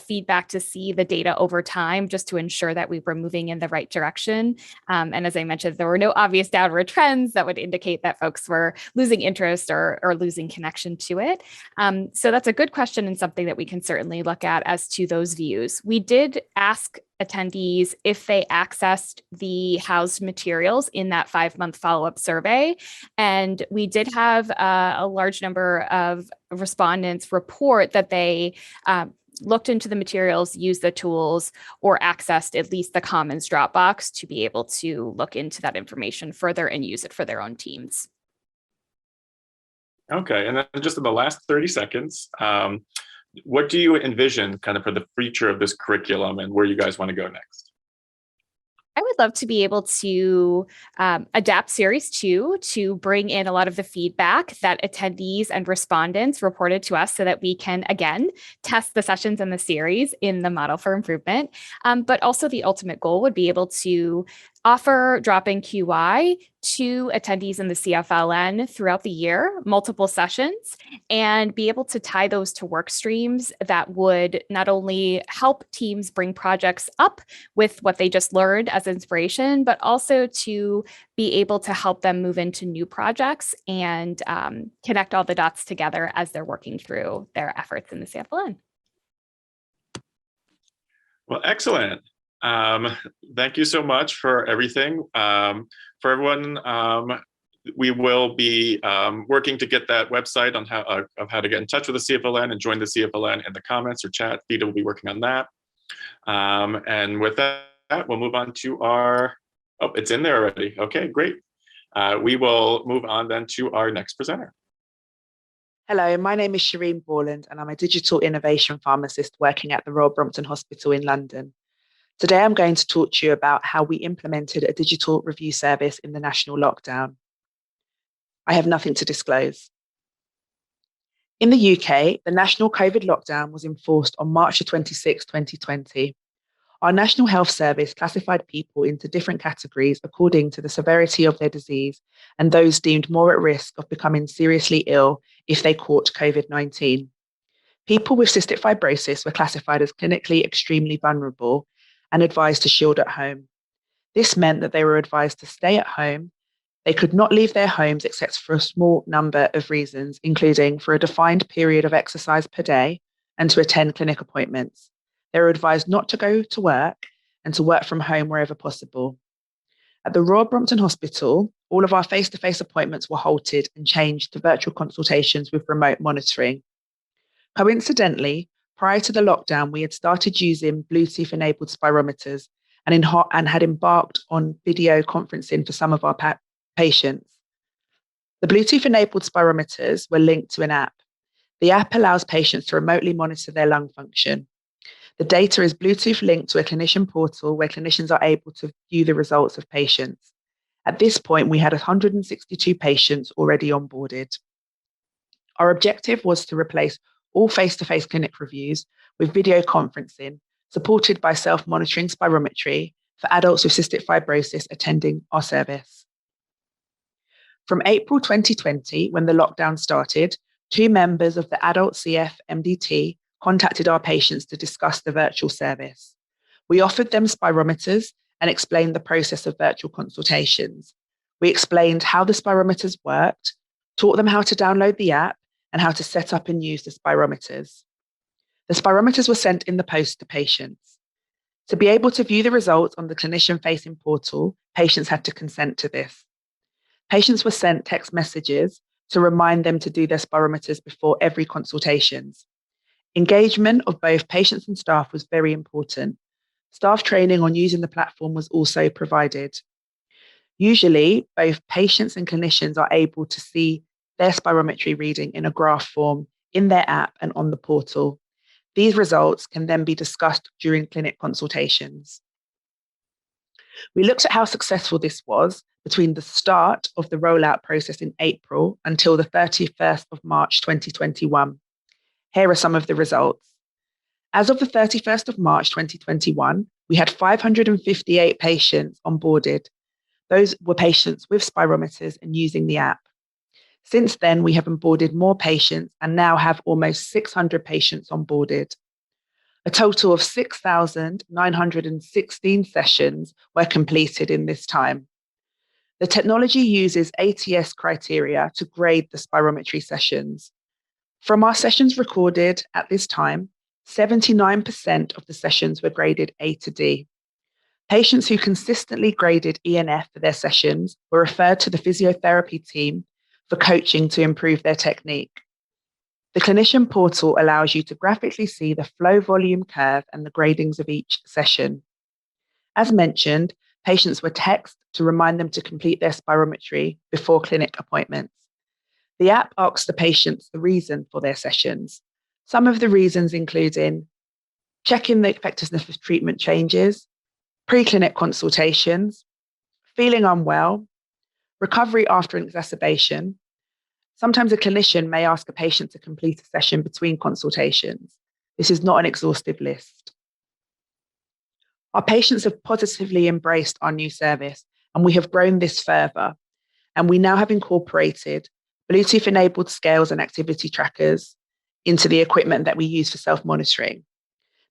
feedback to see the data over time, just to ensure that we were moving in the right direction. And as I mentioned, there were no obvious downward trends that would indicate that folks were losing interest or losing connection to it. So that's a good question and something that we can certainly look at as to those views. We did ask attendees if they accessed the housed materials in that 5-month follow-up survey. And we did have a large number of respondents report that they looked into the materials, used the tools, or accessed at least the Commons Dropbox to be able to look into that information further and use it for their own teams. Okay, and then just in the last 30 seconds, what do you envision kind of for the future of this curriculum and where you guys want to go next? I would love to be able to adapt Series 2 to bring in a lot of the feedback that attendees and respondents reported to us so that we can, again, test the sessions in the series in the model for improvement. But also the ultimate goal would be able to offer drop-in QI to attendees in the Cfln throughout the year, multiple sessions, and be able to tie those to work streams that would not only help teams bring projects up with what they just learned as inspiration, but also to be able to help them move into new projects and connect all the dots together as they're working through their efforts in the Cfln. Well, excellent. Thank you so much for everything. For everyone, we will be working to get that website on how to get in touch with the Cfln and join the Cfln in the comments or chat. Theta will be working on that. And with that, we'll move on to our, oh, it's in there already. Okay, great. We will move on then to our next presenter. Hello, my name is Shireen Borland and I'm a digital innovation pharmacist working at the Royal Brompton Hospital in London. Today, I'm going to talk to you about how we implemented a digital review service in the national lockdown. I have nothing to disclose. In the UK, the national COVID lockdown was enforced on March 26, 2020. Our National Health Service classified people into different categories according to the severity of their disease and those deemed more at risk of becoming seriously ill if they caught COVID-19. People with cystic fibrosis were classified as clinically extremely vulnerable and advised to shield at home. This meant that they were advised to stay at home. They could not leave their homes except for a small number of reasons, including for a defined period of exercise per day and to attend clinic appointments. They were advised not to go to work and to work from home wherever possible. At the Royal Brompton Hospital, all of our face-to-face appointments were halted and changed to virtual consultations with remote monitoring. Coincidentally, prior to the lockdown, we had started using Bluetooth-enabled spirometers and had embarked on video conferencing for some of our patients. The Bluetooth-enabled spirometers were linked to an app. The app allows patients to remotely monitor their lung function. The data is Bluetooth linked to a clinician portal where clinicians are able to view the results of patients. At this point, we had 162 patients already onboarded. Our objective was to replace all face-to-face clinic reviews with video conferencing, supported by self-monitoring spirometry for adults with cystic fibrosis attending our service. From April 2020, when the lockdown started, 2 members of the adult CF MDT contacted our patients to discuss the virtual service. We offered them spirometers and explained the process of virtual consultations. We explained how the spirometers worked, taught them how to download the app, and how to set up and use the spirometers. The spirometers were sent in the post to patients. To be able to view the results on the clinician-facing portal, patients had to consent to this. Patients were sent text messages to remind them to do their spirometers before every consultations. Engagement of both patients and staff was very important. Staff training on using the platform was also provided. Usually, both patients and clinicians are able to see their spirometry reading in a graph form in their app and on the portal. These results can then be discussed during clinic consultations. We looked at how successful this was between the start of the rollout process in April until the 31st of March 2021. Here are some of the results. As of the 31st of March 2021, we had 558 patients onboarded. Those were patients with spirometers and using the app. Since then, we have onboarded more patients and now have almost 600 patients onboarded. A total of 6,916 sessions were completed in this time. The technology uses ATS criteria to grade the spirometry sessions. From our sessions recorded at this time, 79% of the sessions were graded A to D. Patients who consistently graded ENF for their sessions were referred to the physiotherapy team for coaching to improve their technique. The clinician portal allows you to graphically see the flow volume curve and the gradings of each session. As mentioned, patients were texted to remind them to complete their spirometry before clinic appointments. The app asks the patients the reason for their sessions. Some of the reasons including checking the effectiveness of treatment changes, pre-clinic consultations, feeling unwell, recovery after an exacerbation. Sometimes a clinician may ask a patient to complete a session between consultations. This is not an exhaustive list. Our patients have positively embraced our new service, and we have grown this further. And we now have incorporated Bluetooth-enabled scales and activity trackers into the equipment that we use for self-monitoring.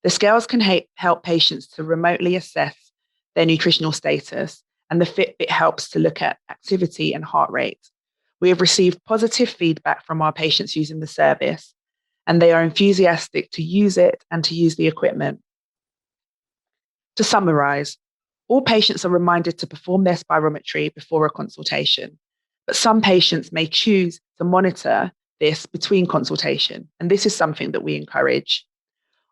The scales can help patients to remotely assess their nutritional status, and the Fitbit helps to look at activity and heart rate. We have received positive feedback from our patients using the service, and they are enthusiastic to use it and to use the equipment. To summarize, all patients are reminded to perform their spirometry before a consultation, but some patients may choose to monitor this between consultation, and this is something that we encourage.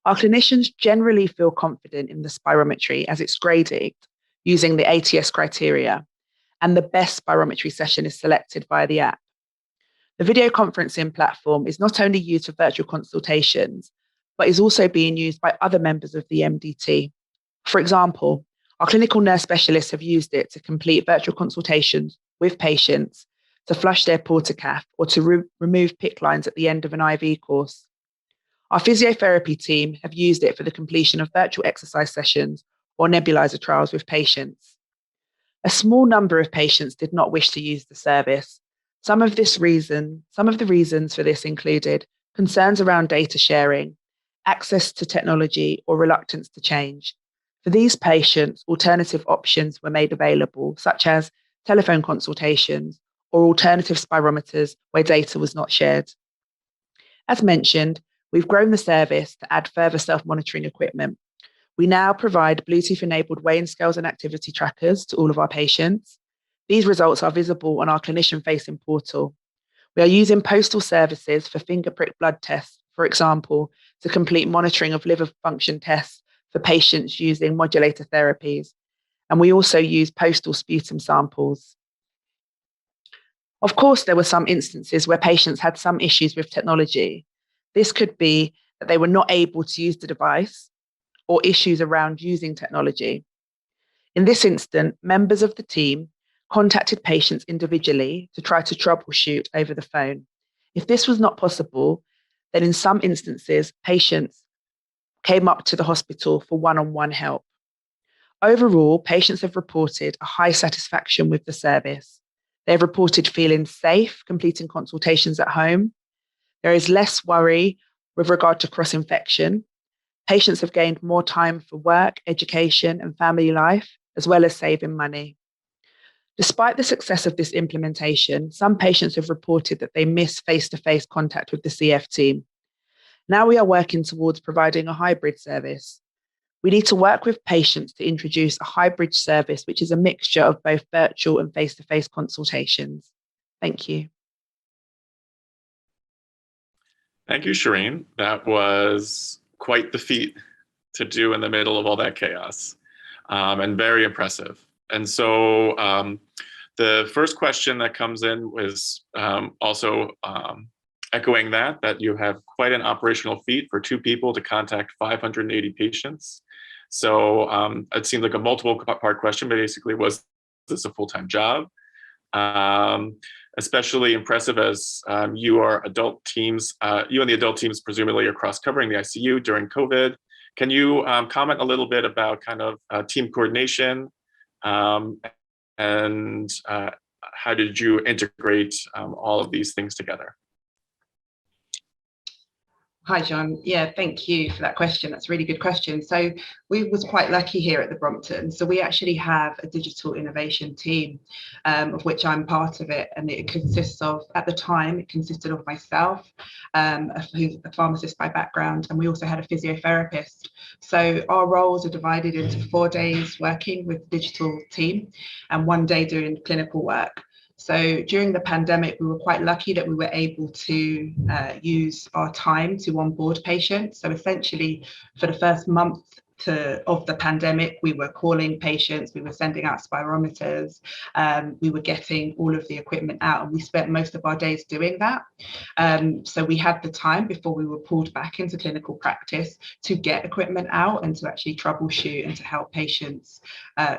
Our clinicians generally feel confident in the spirometry as it's graded using the ATS criteria, and the best spirometry session is selected via the app. The video conferencing platform is not only used for virtual consultations, but is also being used by other members of the MDT. For example, our clinical nurse specialists have used it to complete virtual consultations with patients to flush their portacath or to remove PICC lines at the end of an IV course. Our physiotherapy team have used it for the completion of virtual exercise sessions or nebulizer trials with patients. A small number of patients did not wish to use the service. Some of the reasons for this included concerns around data sharing, access to technology, or reluctance to change. For these patients, alternative options were made available, such as telephone consultations or alternative spirometers where data was not shared. As mentioned, we've grown the service to add further self-monitoring equipment. We now provide Bluetooth-enabled weighing scales and activity trackers to all of our patients. These results are visible on our clinician-facing portal. We are using postal services for finger prick blood tests, for example, to complete monitoring of liver function tests for patients using modulator therapies. And we also use postal sputum samples. Of course, there were some instances where patients had some issues with technology. This could be that they were not able to use the device or issues around using technology. In this instance, members of the team contacted patients individually to try to troubleshoot over the phone. If this was not possible, then in some instances, patients came up to the hospital for one-on-one help. Overall, patients have reported a high satisfaction with the service. They've reported feeling safe completing consultations at home. There is less worry with regard to cross-infection. Patients have gained more time for work, education, and family life, as well as saving money. Despite the success of this implementation, some patients have reported that they miss face-to-face contact with the CF team. Now we are working towards providing a hybrid service. We need to work with patients to introduce a hybrid service, which is a mixture of both virtual and face-to-face consultations. Thank you. Thank you, Shireen. That was quite the feat to do in the middle of all that chaos, and very impressive. And so the first question that comes in was also echoing that you have quite an operational feat for 2 people to contact 580 patients. So it seems like a multiple part question, but basically, was this a full-time job? Especially impressive as you and the adult teams presumably are cross-covering the ICU during COVID. Can you comment a little bit about kind of team coordination and how did you integrate all of these things together? Hi, John. Yeah, thank you for that question. That's a really good question. So we was quite lucky here at the Brompton. So we actually have a digital innovation team, of which I'm part of it. And it consists of, at the time, it consisted of myself, who's a pharmacist by background, and we also had a physiotherapist. So our roles are divided into 4 days working with the digital team and 1 day doing clinical work. So during the pandemic, we were quite lucky that we were able to use our time to onboard patients. So essentially, for the first month of the pandemic, we were calling patients, we were sending out spirometers, we were getting all of the equipment out, and we spent most of our days doing that. So we had the time before we were pulled back into clinical practice to get equipment out and to actually troubleshoot and to help patients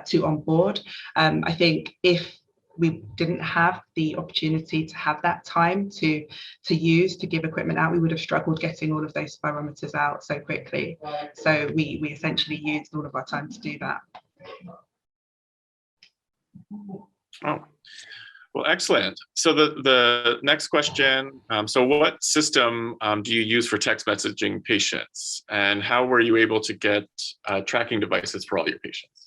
to onboard. I think if we didn't have the opportunity to have that time to use to give equipment out, we would have struggled getting all of those spirometers out so quickly. So we essentially used all of our time to do that. Oh, well, excellent. So the next question, so what system do you use for text messaging patients, and how were you able to get tracking devices for all your patients?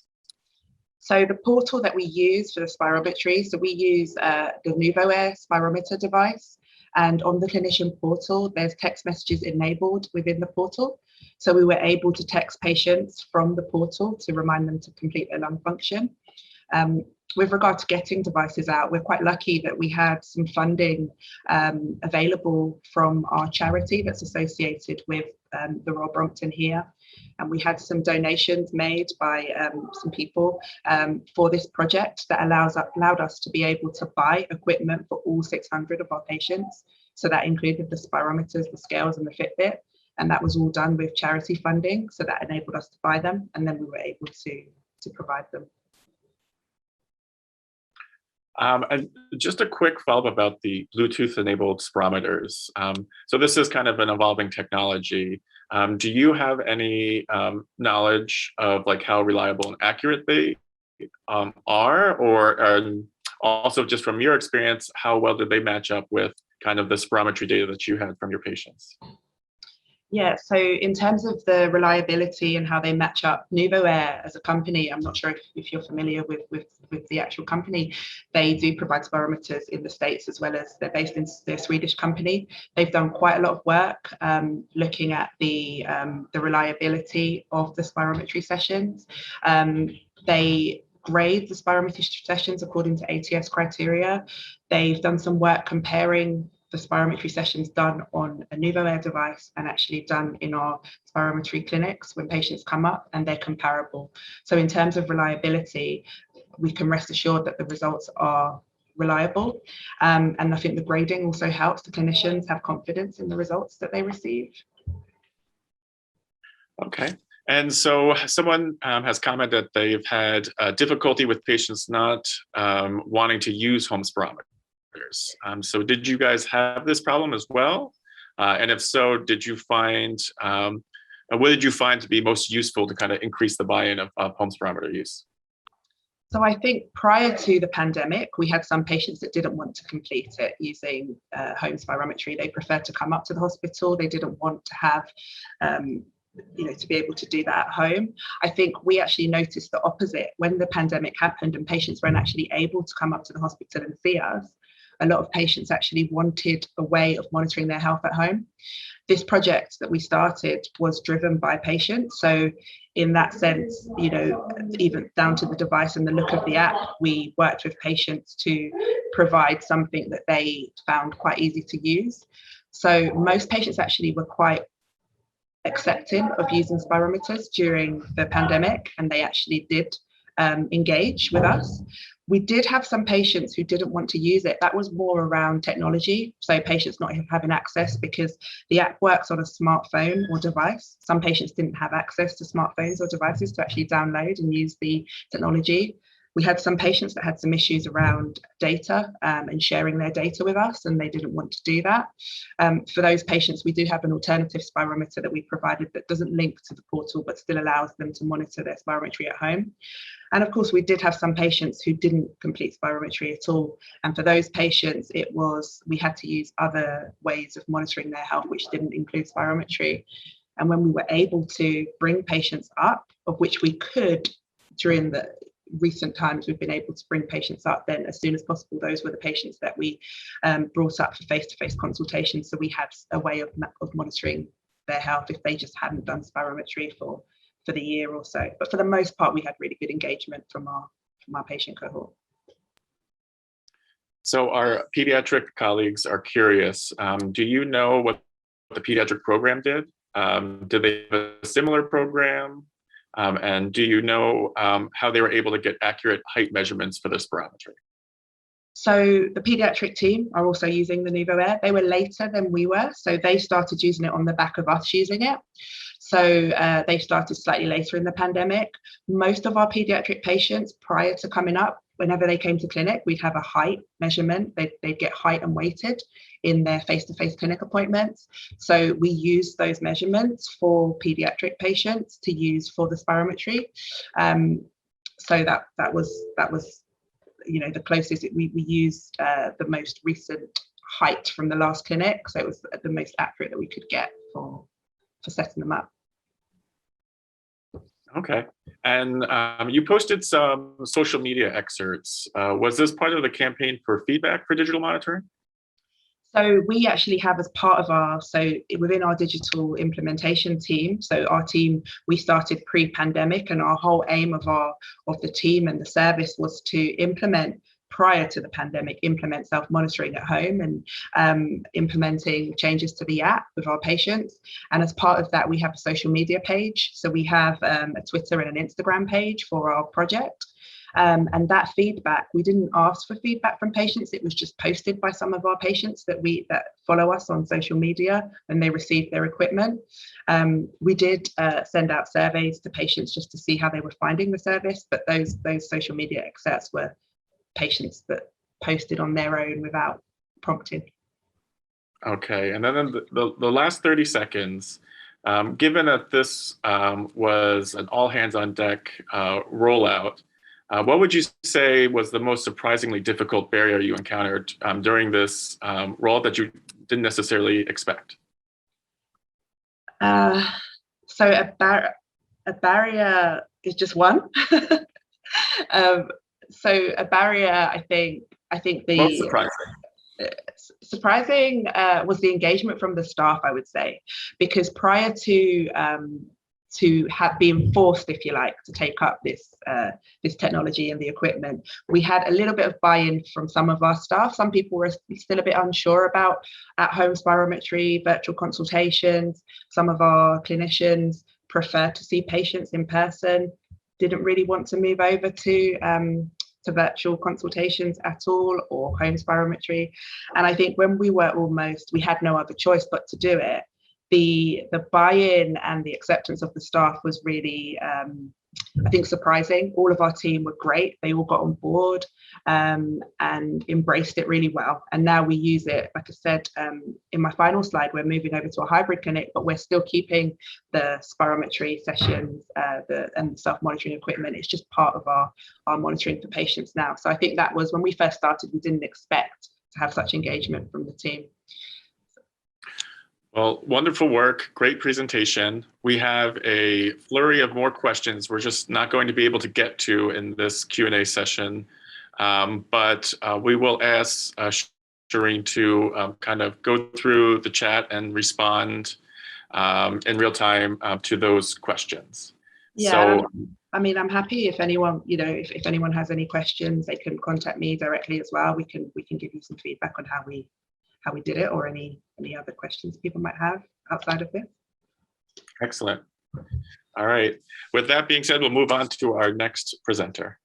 So the portal that we use for the spirometry, so we use the NuvoAir spirometer device, and on the clinician portal, there's text messages enabled within the portal. So we were able to text patients from the portal to remind them to complete their lung function. With regard to getting devices out, we're quite lucky that we had some funding available from our charity that's associated with the Royal Brompton here. And we had some donations made by some people for this project that allowed us to be able to buy equipment for all 600 of our patients. So that included the spirometers, the scales, and the Fitbit. And that was all done with charity funding. So that enabled us to buy them. And then we were able to provide them. And just a quick follow-up about the Bluetooth-enabled spirometers. So this is kind of an evolving technology. Do you have any knowledge of like how reliable and accurate they are, or also just from your experience, how well did they match up with kind of the spirometry data that you had from your patients? Yeah, so in terms of the reliability and how they match up, NuvoAir as a company, I'm not sure if you're familiar with the actual company, they do provide spirometers in the States as well as they're based in their Swedish company. They've done quite a lot of work looking at the reliability of the spirometry sessions. They grade the spirometry sessions according to ATS criteria. They've done some work comparing the spirometry sessions done on a NuvoAir device and actually done in our spirometry clinics when patients come up, and they're comparable. So in terms of reliability, we can rest assured that the results are reliable. And I think the grading also helps the clinicians have confidence in the results that they receive. Okay. And so someone has commented that they've had difficulty with patients not wanting to use home spirometers. So did you guys have this problem as well? And if so, did you find, what did you find to be most useful to kind of increase the buy-in of home spirometer use? So I think prior to the pandemic, we had some patients that didn't want to complete it using home spirometry. They preferred to come up to the hospital. They didn't want to have, to be able to do that at home. I think we actually noticed the opposite. When the pandemic happened and patients weren't actually able to come up to the hospital and see us, a lot of patients actually wanted a way of monitoring their health at home. This project that we started was driven by patients. So in that sense, even down to the device and the look of the app, we worked with patients to provide something that they found quite easy to use. So most patients actually were quite accepting of using spirometers during the pandemic, and they actually did engage with us. We did have some patients who didn't want to use it. That was more around technology. So patients not having access because the app works on a smartphone or device. Some patients didn't have access to smartphones or devices to actually download and use the technology. We had some patients that had some issues around data and sharing their data with us, and they didn't want to do that. For those patients, we do have an alternative spirometer that we provided that doesn't link to the portal, but still allows them to monitor their spirometry at home. And of course, we did have some patients who didn't complete spirometry at all. And for those patients, we had to use other ways of monitoring their health, which didn't include spirometry. And when we were able to bring patients up, of which we could during the recent times, we've been able to bring patients up then as soon as possible. Those were the patients that we brought up for face-to-face consultations. So we had a way of monitoring their health if they just hadn't done spirometry for the year or so. But for the most part, we had really good engagement from our patient cohort. So our pediatric colleagues are curious. Do you know what the pediatric program did? Did they have a similar program? And do you know how they were able to get accurate height measurements for the spirometry? So the pediatric team are also using the Nuvo Air. They were later than we were, so they started using it on the back of us using it. So they started slightly later in the pandemic. Most of our pediatric patients prior to coming up, whenever they came to clinic, we'd have a height measurement. They'd get height and weighted in their face-to-face clinic appointments. So we use those measurements for pediatric patients to use for the spirometry. So that was the closest. We used the most recent height from the last clinic. So it was the most accurate that we could get for setting them up. Okay. And you posted some social media excerpts. Was this part of the campaign for feedback for digital monitoring? So we actually have as part of within our digital implementation team, so our team, we started pre-pandemic, and our whole aim of the team and the service was to implement prior to the pandemic, implement self-monitoring at home and implementing changes to the app with our patients. And as part of that, we have a social media page. So we have a Twitter and an Instagram page for our project. And that feedback, we didn't ask for feedback from patients. It was just posted by some of our patients that follow us on social media when they received their equipment. We did send out surveys to patients just to see how they were finding the service, but those social media excerpts were patients that posted on their own without prompting. Okay, and then the last 30 seconds, given that this was an all hands on deck rollout, what would you say was the most surprisingly difficult barrier you encountered during this rollout that you didn't necessarily expect? So a barrier is just one. So a barrier, I think the most surprising was the engagement from the staff, I would say, because prior to have been forced, if you like, to take up this technology and the equipment, we had a little bit of buy-in from some of our staff. Some people were still a bit unsure about at-home spirometry, virtual consultations. Some of our clinicians prefer to see patients in person, didn't really want to move over to virtual consultations at all, or home spirometry. And I think when we had no other choice but to do it, the buy-in and the acceptance of the staff was really, I think, surprising. All of our team were great. They all got on board and embraced it really well. And now we use it, like I said, in my final slide, we're moving over to a hybrid clinic, but we're still keeping the spirometry sessions and the self-monitoring equipment. It's just part of our monitoring for patients now. So I think that was when we first started, we didn't expect to have such engagement from the team. Well, wonderful work, great presentation. We have a flurry of more questions we're just not going to be able to get to in this Q&A session, but we will ask Shireen to kind of go through the chat and respond in real time to those questions. Yeah, so, I mean, I'm happy if anyone, if anyone has any questions, they can contact me directly as well. We can give you some feedback on how we did it, or any other questions people might have outside of this. Excellent. All right. With that being said, we'll move on to our next presenter.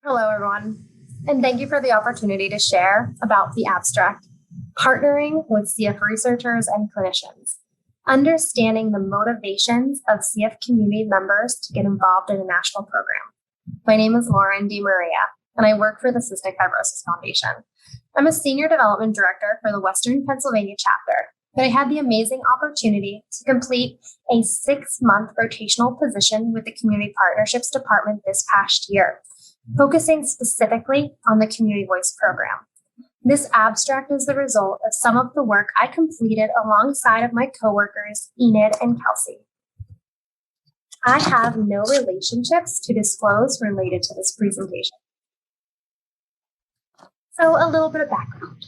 Hello, everyone, and thank you for the opportunity to share about the abstract, Partnering with CF Researchers and Clinicians, Understanding the Motivations of CF Community Members to Get Involved in a National Program. My name is Lauren DiMaria, and I work for the Cystic Fibrosis Foundation. I'm a Senior Development Director for the Western Pennsylvania chapter, but I had the amazing opportunity to complete a 6-month rotational position with the Community Partnerships Department this past year, focusing specifically on the Community Voice program. This abstract is the result of some of the work I completed alongside of my coworkers, Enid and Kelsey. I have no relationships to disclose related to this presentation. So a little bit of background.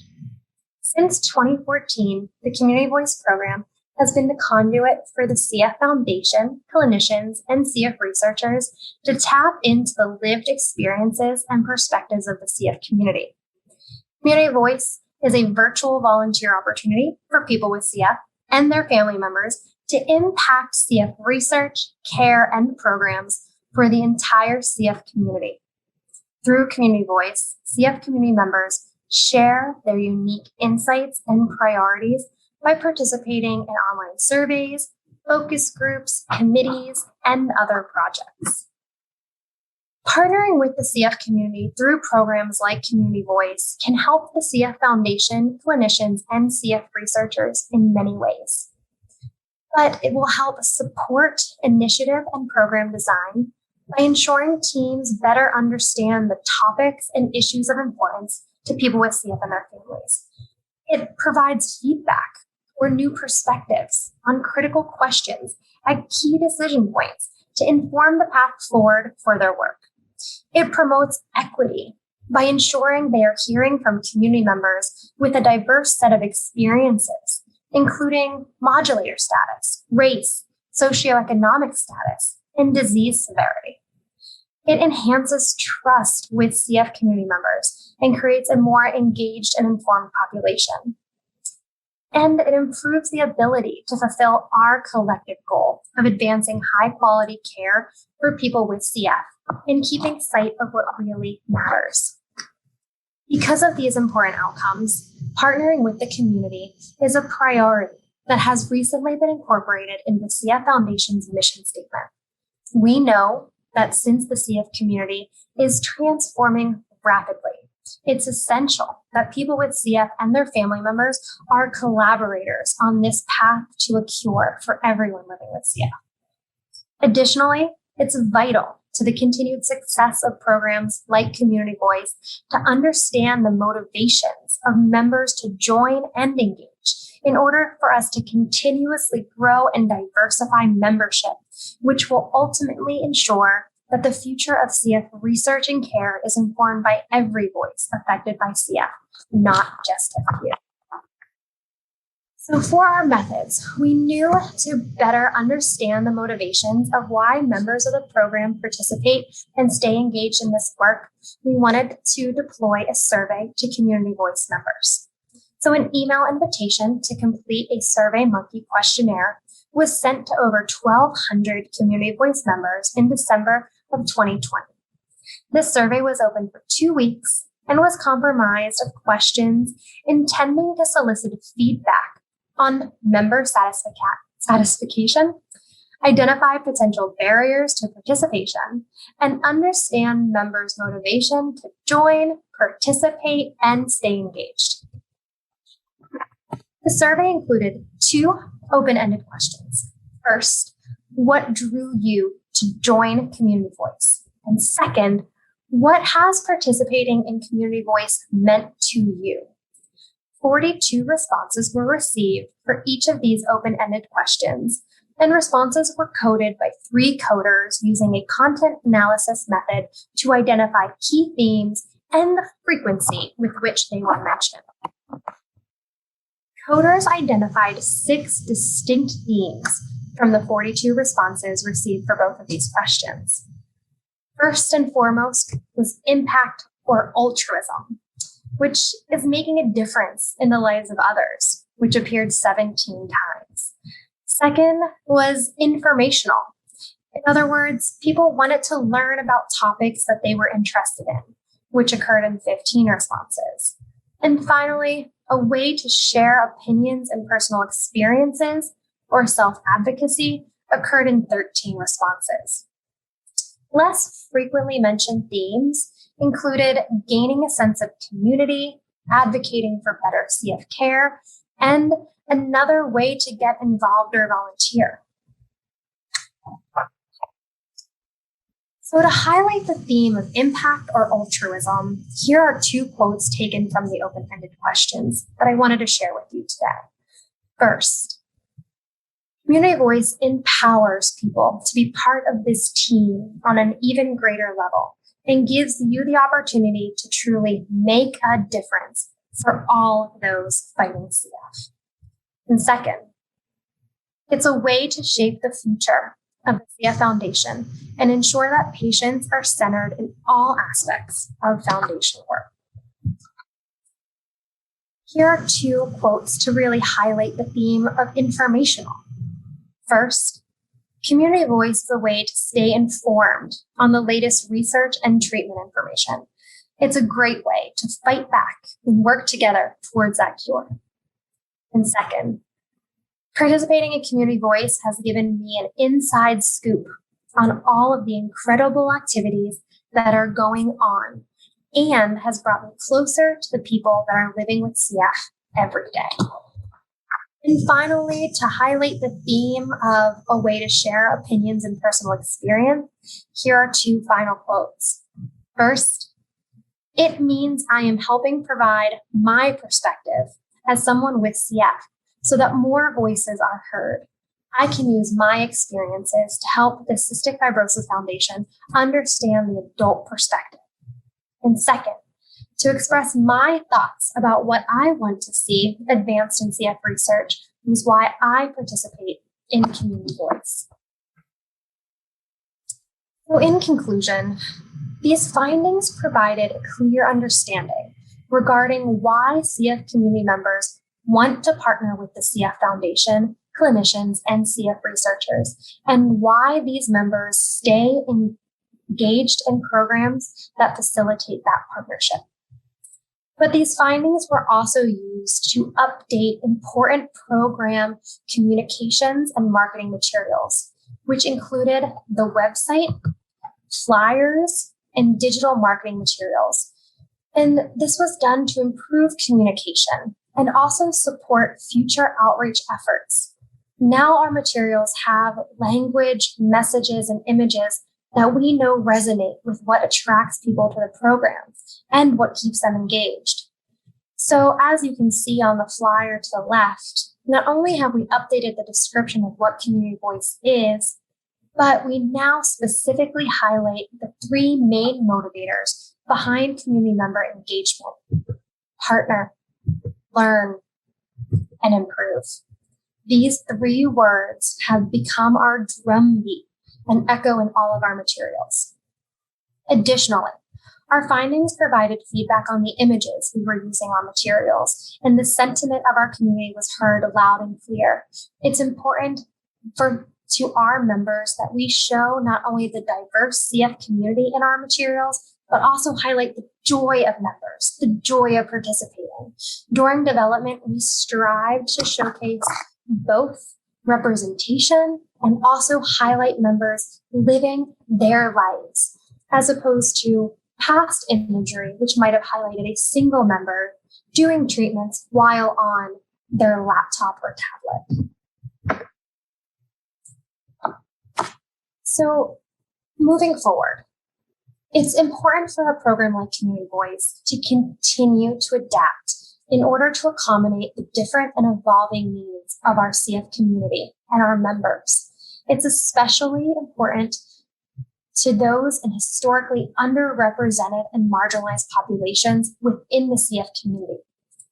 Since 2014, the Community Voice program has been the conduit for the CF Foundation, clinicians, and CF researchers to tap into the lived experiences and perspectives of the CF community. Community Voice is a virtual volunteer opportunity for people with CF and their family members to impact CF research, care, and programs for the entire CF community. Through Community Voice, CF community members share their unique insights and priorities by participating in online surveys, focus groups, committees, and other projects. Partnering with the CF community through programs like Community Voice can help the CF Foundation, clinicians, and CF researchers in many ways. But it will help support initiative and program design by ensuring teams better understand the topics and issues of importance to people with CF and their families. It provides feedback or new perspectives on critical questions at key decision points to inform the path forward for their work. It promotes equity by ensuring they are hearing from community members with a diverse set of experiences, including modulator status, race, socioeconomic status, and disease severity. It enhances trust with CF community members and creates a more engaged and informed population. And it improves the ability to fulfill our collective goal of advancing high-quality care for people with CF and keeping sight of what really matters. Because of these important outcomes, partnering with the community is a priority that has recently been incorporated into the CF Foundation's mission statement. We know that since the CF community is transforming rapidly, it's essential that people with CF and their family members are collaborators on this path to a cure for everyone living with CF. Additionally, it's vital to the continued success of programs like Community Voice to understand the motivations of members to join and engage in order for us to continuously grow and diversify membership, which will ultimately ensure that the future of CF research and care is informed by every voice affected by CF, not just a few. So for our methods, we knew to better understand the motivations of why members of the program participate and stay engaged in this work, we wanted to deploy a survey to Community Voice members. So an email invitation to complete a SurveyMonkey questionnaire was sent to over 1,200 Community Voice members in December of 2020. This survey was open for 2 weeks and was comprised of questions intending to solicit feedback on member satisfaction, identify potential barriers to participation, and understand members' motivation to join, participate, and stay engaged. The survey included 2 open-ended questions. First, what drew you to join Community Voice? And second, what has participating in Community Voice meant to you? 42 responses were received for each of these open-ended questions, and responses were coded by 3 coders using a content analysis method to identify key themes and the frequency with which they were mentioned. Coders identified 6 distinct themes from the 42 responses received for both of these questions. First and foremost was impact or altruism, which is making a difference in the lives of others, which appeared 17 times. Second was informational. In other words, people wanted to learn about topics that they were interested in, which occurred in 15 responses. And finally, a way to share opinions and personal experiences or self-advocacy occurred in 13 responses. Less frequently mentioned themes included gaining a sense of community, advocating for better CF care, and another way to get involved or volunteer. So to highlight the theme of impact or altruism, here are two quotes taken from the open-ended questions that I wanted to share with you today. First, community voice empowers people to be part of this team on an even greater level and gives you the opportunity to truly make a difference for all those fighting CF. And second, it's a way to shape the future of the CF Foundation and ensure that patients are centered in all aspects of foundation work. Here are two quotes to really highlight the theme of informational. First, community voice is a way to stay informed on the latest research and treatment information. It's a great way to fight back and work together towards that cure. And second, participating in community voice has given me an inside scoop on all of the incredible activities that are going on and has brought me closer to the people that are living with CF every day. And finally, to highlight the theme of a way to share opinions and personal experience, here are two final quotes. First, it means I am helping provide my perspective as someone with CF so that more voices are heard. I can use my experiences to help the Cystic Fibrosis Foundation understand the adult perspective. And second, to express my thoughts about what I want to see advanced in CF research is why I participate in community voice. So in conclusion, these findings provided a clear understanding regarding why CF community members want to partner with the CF Foundation, clinicians, and CF researchers, and why these members stay engaged in programs that facilitate that partnership. But these findings were also used to update important program communications and marketing materials, which included the website, flyers, and digital marketing materials. And this was done to improve communication and also support future outreach efforts. Now our materials have language, messages, and images that we know resonate with what attracts people to the programs and what keeps them engaged. So as you can see on the flyer to the left, not only have we updated the description of what community voice is, but we now specifically highlight the three main motivators behind community member engagement: partner, learn, and improve. These three words have become our drumbeat and echo in all of our materials. Additionally, our findings provided feedback on the images we were using on materials, and the sentiment of our community was heard loud and clear. It's important to our members that we show not only the diverse CF community in our materials, but also highlight the joy of members, the joy of participating. During development, we strive to showcase both representation and also highlight members living their lives, as opposed to past imagery, which might have highlighted a single member doing treatments while on their laptop or tablet. So moving forward, it's important for a program like Community Voice to continue to adapt in order to accommodate the different and evolving needs of our CF community and our members. It's especially important to those in historically underrepresented and marginalized populations within the CF community.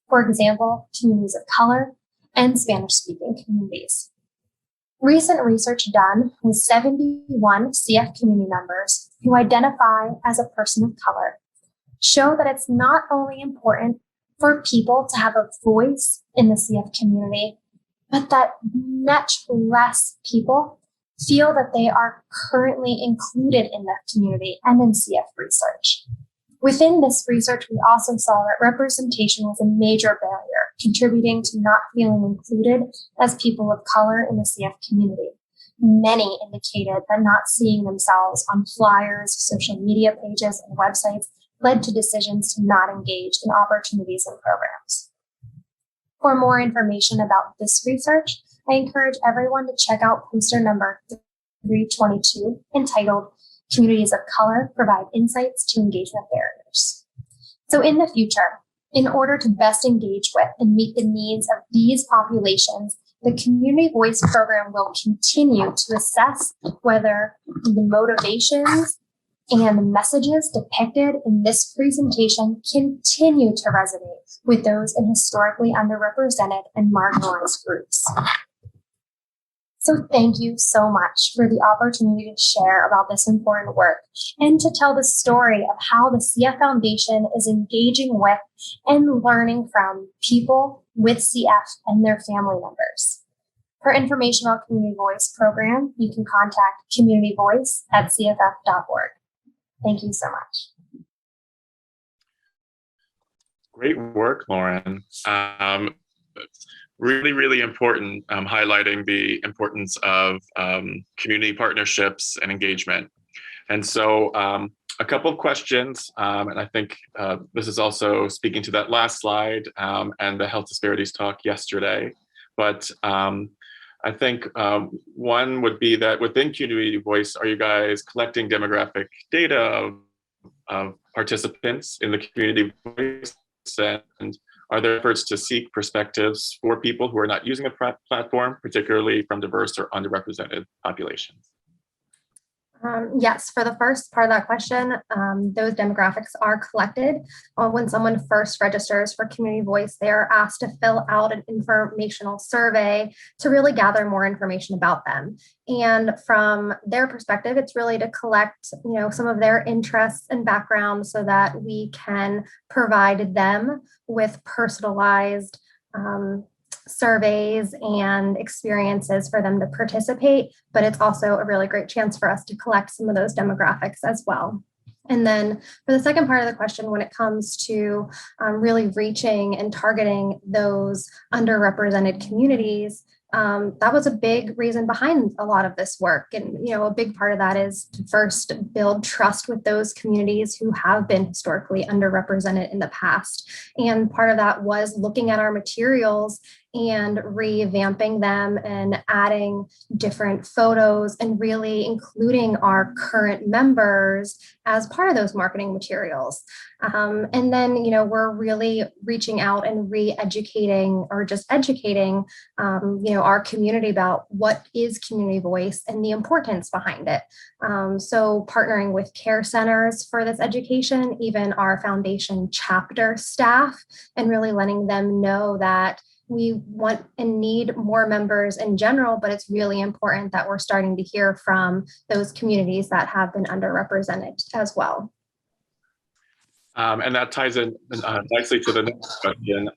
For example, communities of color and Spanish-speaking communities. Recent research done with 71 CF community members who identify as a person of color show that it's not only important for people to have a voice in the CF community, but that much less people feel that they are currently included in the community and in CF research. Within this research, we also saw that representation was a major barrier, contributing to not feeling included as people of color in the CF community. Many indicated that not seeing themselves on flyers, social media pages, and websites led to decisions to not engage in opportunities and programs. For more information about this research, I encourage everyone to check out poster number 322, entitled Communities of Color Provide Insights to Engagement Barriers. So in the future, in order to best engage with and meet the needs of these populations, the Community Voice program will continue to assess whether the motivations and the messages depicted in this presentation continue to resonate with those in historically underrepresented and marginalized groups. So thank you so much for the opportunity to share about this important work and to tell the story of how the CF Foundation is engaging with and learning from people with CF and their family members. For information on Community Voice program, you can contact communityvoice@cff.org. Thank you so much. Great work, Lauren. Really, really important, highlighting the importance of community partnerships and engagement. And so a couple of questions, and I think this is also speaking to that last slide and the health disparities talk yesterday. But I think one would be that within Community Voice, are you guys collecting demographic data of participants in the Community Voice? And are there efforts to seek perspectives for people who are not using a platform, particularly from diverse or underrepresented populations? Yes, for the first part of that question, those demographics are collected. When someone first registers for Community Voice, they are asked to fill out an informational survey to really gather more information about them. And from their perspective, it's really to collect, some of their interests and background so that we can provide them with personalized surveys and experiences for them to participate, but it's also a really great chance for us to collect some of those demographics as well. And then for the second part of the question, when it comes to really reaching and targeting those underrepresented communities, that was a big reason behind a lot of this work. And, a big part of that is to first build trust with those communities who have been historically underrepresented in the past. And part of that was looking at our materials and revamping them and adding different photos and really including our current members as part of those marketing materials. And then, we're really reaching out and re-educating or just educating, our community about what is Community Voice and the importance behind it. So partnering with care centers for this education, even our foundation chapter staff, and really letting them know that we want and need more members in general, but it's really important that we're starting to hear from those communities that have been underrepresented as well. And that ties in nicely to the next question.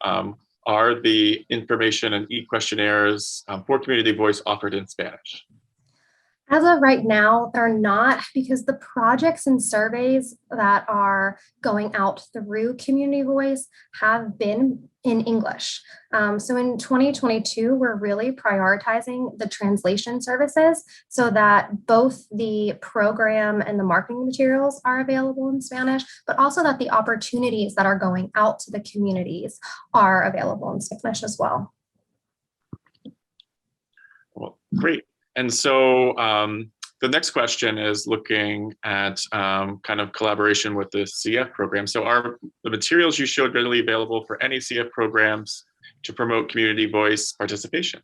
Are the information and e-questionnaires for Community Voice offered in Spanish? As of right now, they're not, because the projects and surveys that are going out through Community Voice have been in English. So in 2022, we're really prioritizing the translation services so that both the program and the marketing materials are available in Spanish, but also that the opportunities that are going out to the communities are available in Spanish as well. Well, great. And so the next question is looking at kind of collaboration with the CF program. So are the materials you showed readily available for any CF programs to promote Community Voice participation?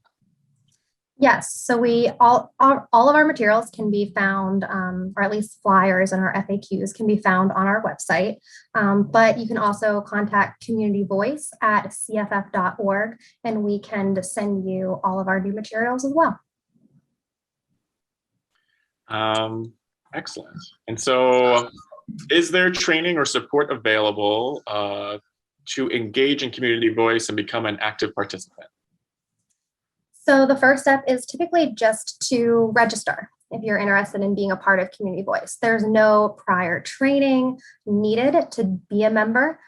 Yes, so all of our materials can be found, or at least flyers and our FAQs can be found on our website. But you can also contact Community Voice at cff.org, and we can send you all of our new materials as well. Excellent. And so is there training or support available to engage in Community Voice and become an active participant? So the first step is typically just to register if you're interested in being a part of Community Voice. There's no prior training needed to be a member.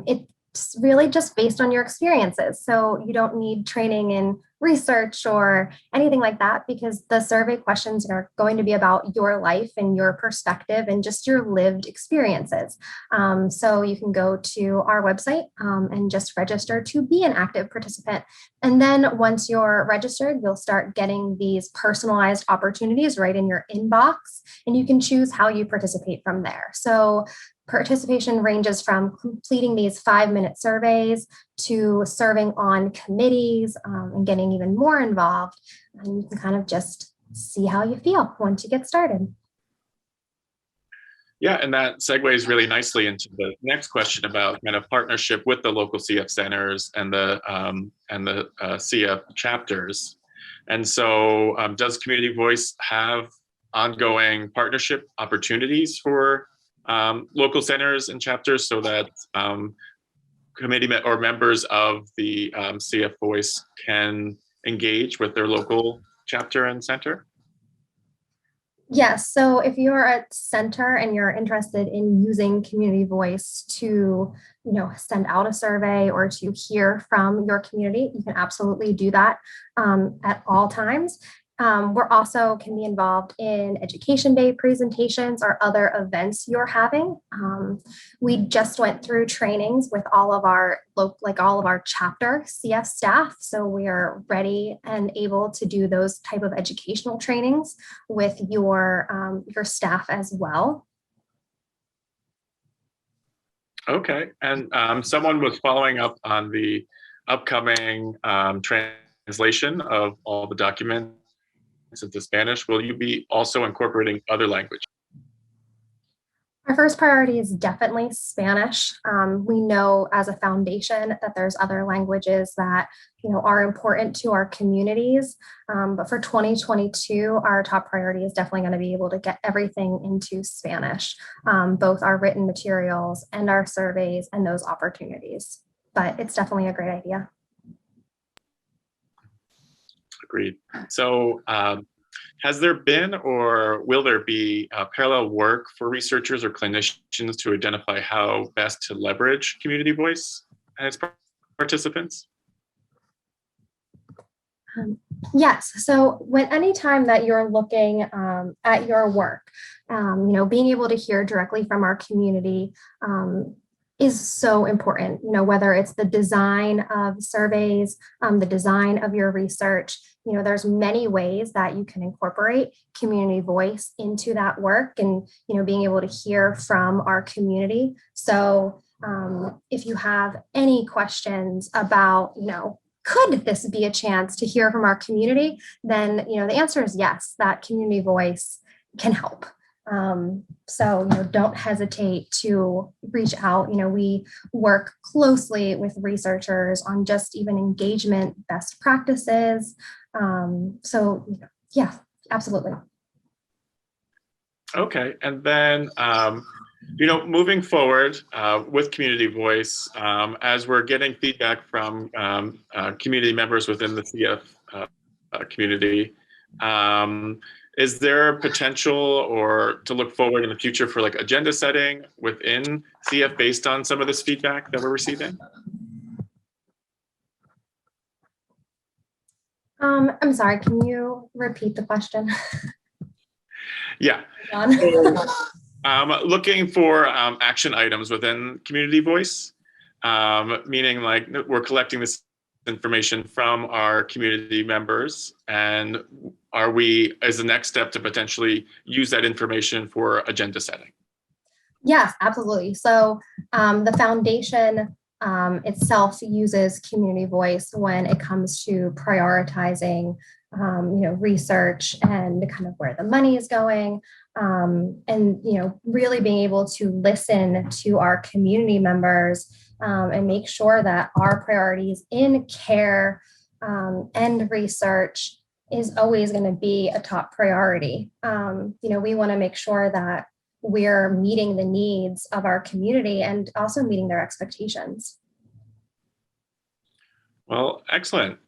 It's really just based on your experiences. So you don't need training in research or anything like that, because the survey questions are going to be about your life and your perspective and just your lived experiences. So you can go to our website and just register to be an active participant. And then once you're registered, you'll start getting these personalized opportunities right in your inbox, and you can choose how you participate from there. So participation ranges from completing these 5-minute surveys to serving on committees and getting even more involved. And you can kind of just see how you feel once you get started. Yeah, and that segues really nicely into the next question about kind of partnership with the local CF centers and the CF chapters. And so does Community Voice have ongoing partnership opportunities for local centers and chapters so that committee or members of the CF Voice can engage with their local chapter and center? Yes. So if you're a center and you're interested in using Community Voice to, send out a survey or to hear from your community, you can absolutely do that at all times. We're also can be involved in Education Day presentations or other events you're having. We just went through trainings with all of our chapter CF staff, so we are ready and able to do those type of educational trainings with your staff as well. Okay, and someone was following up on the upcoming translation of all the documents into Spanish. Will you be also incorporating other languages? Our first priority is definitely Spanish. We know as a foundation that there's other languages that are important to our communities. But for 2022, our top priority is definitely going to be able to get everything into Spanish, both our written materials and our surveys and those opportunities. But it's definitely a great idea. Agreed. So has there been or will there be parallel work for researchers or clinicians to identify how best to leverage Community Voice and its participants? Yes. So anytime that you're looking at your work, being able to hear directly from our community is so important, whether it's the design of surveys, the design of your research, there's many ways that you can incorporate Community Voice into that work and, being able to hear from our community. So if you have any questions about, could this be a chance to hear from our community, then, the answer is yes, that Community Voice can help. So don't hesitate to reach out. We work closely with researchers on just even engagement best practices. So yeah, absolutely. Okay, and then moving forward with Community Voice, as we're getting feedback from community members within the CF community, is there potential or to look forward in the future for agenda setting within CF based on some of this feedback that we're receiving? I'm sorry, can you repeat the question? Yeah. Looking for action items within Community Voice, meaning we're collecting this information from our community members, and is the next step to potentially use that information for agenda setting? Yes, absolutely. So the foundation itself uses Community Voice when it comes to prioritizing, research and kind of where the money is going, and really being able to listen to our community members and make sure that our priorities in care and research is always going to be a top priority. We want to make sure that we're meeting the needs of our community and also meeting their expectations. Well, excellent.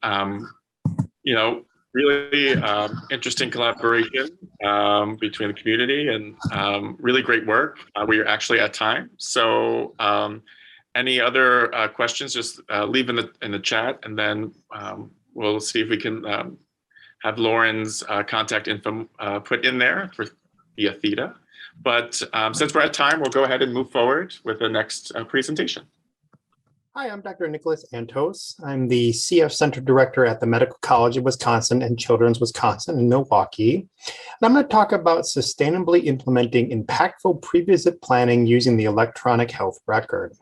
really interesting collaboration between the community and really great work. We are actually at time. So any other questions, just leave in the chat, and then we'll see if we can have Lauren's contact info put in there via Theta. But since we're at time, we'll go ahead and move forward with the next presentation. Hi, I'm Dr. Nicholas Antos. I'm the CF Center Director at the Medical College of Wisconsin and Children's Wisconsin in Milwaukee. And I'm going to talk about sustainably implementing impactful pre-visit planning using the electronic health record.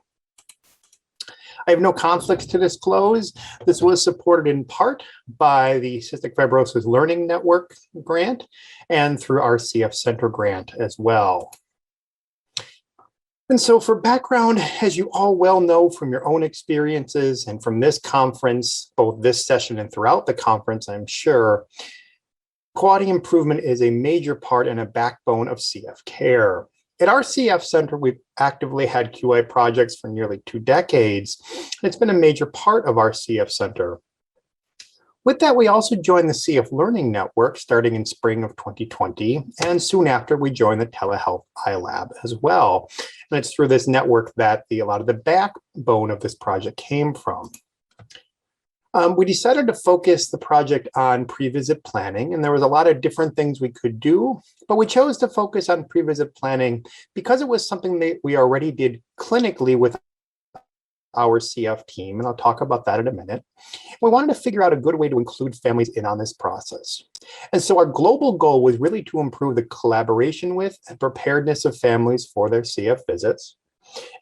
I have no conflicts to disclose. This was supported in part by the Cystic Fibrosis Learning Network grant and through our CF Center grant as well. And so for background, as you all well know from your own experiences and from this conference, both this session and throughout the conference, I'm sure, quality improvement is a major part and a backbone of CF care. At our CF Center, we've actively had QA projects for nearly 2 decades. It's been a major part of our CF Center. With that, we also joined the CF Learning Network starting in spring of 2020, and soon after we joined the Telehealth iLab as well. And it's through this network that a lot of the backbone of this project came from. We decided to focus the project on pre-visit planning, and there was a lot of different things we could do, but we chose to focus on pre-visit planning because it was something that we already did clinically with our CF team, and I'll talk about that in a minute. We wanted to figure out a good way to include families in on this process. And so our global goal was really to improve the collaboration with and preparedness of families for their CF visits.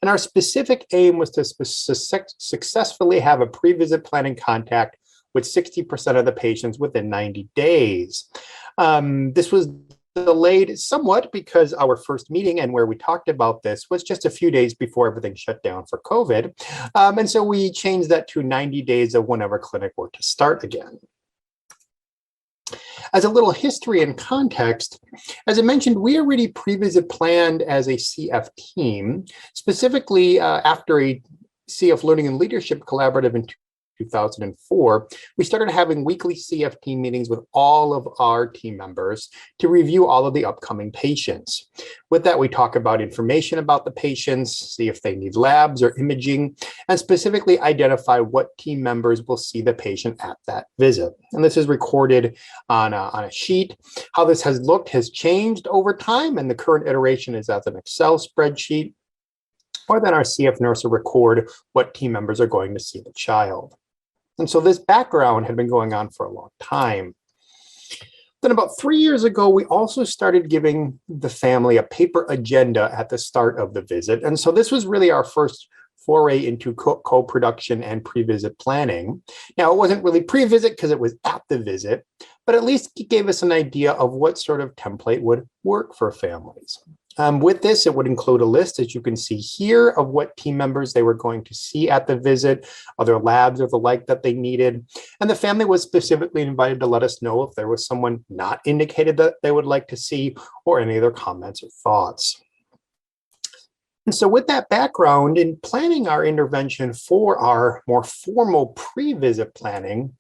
And our specific aim was to successfully have a pre-visit planning contact with 60% of the patients within 90 days. This was delayed somewhat because our first meeting and where we talked about this was just a few days before everything shut down for COVID. And so we changed that to 90 days of whenever clinic were to start again. As a little history and context, as I mentioned, we already pre-visit planned as a CF team, specifically after a CF Learning and Leadership Collaborative in 2004, we started having weekly CF team meetings with all of our team members to review all of the upcoming patients. With that, we talk about information about the patients, see if they need labs or imaging, and specifically identify what team members will see the patient at that visit. And this is recorded on a sheet. How this has looked has changed over time, and the current iteration is as an Excel spreadsheet, or then our CF nurse will record what team members are going to see the child. And so this background had been going on for a long time. Then about 3 years ago, we also started giving the family a paper agenda at the start of the visit. And so this was really our first foray into co-production and pre-visit planning. Now, it wasn't really pre-visit because it was at the visit, but at least it gave us an idea of what sort of template would work for families. With this, it would include a list, as you can see here, of what team members they were going to see at the visit, other labs or the like that they needed. And the family was specifically invited to let us know if there was someone not indicated that they would like to see, or any other comments or thoughts. And so with that background, in planning our intervention for our more formal pre-visit planning,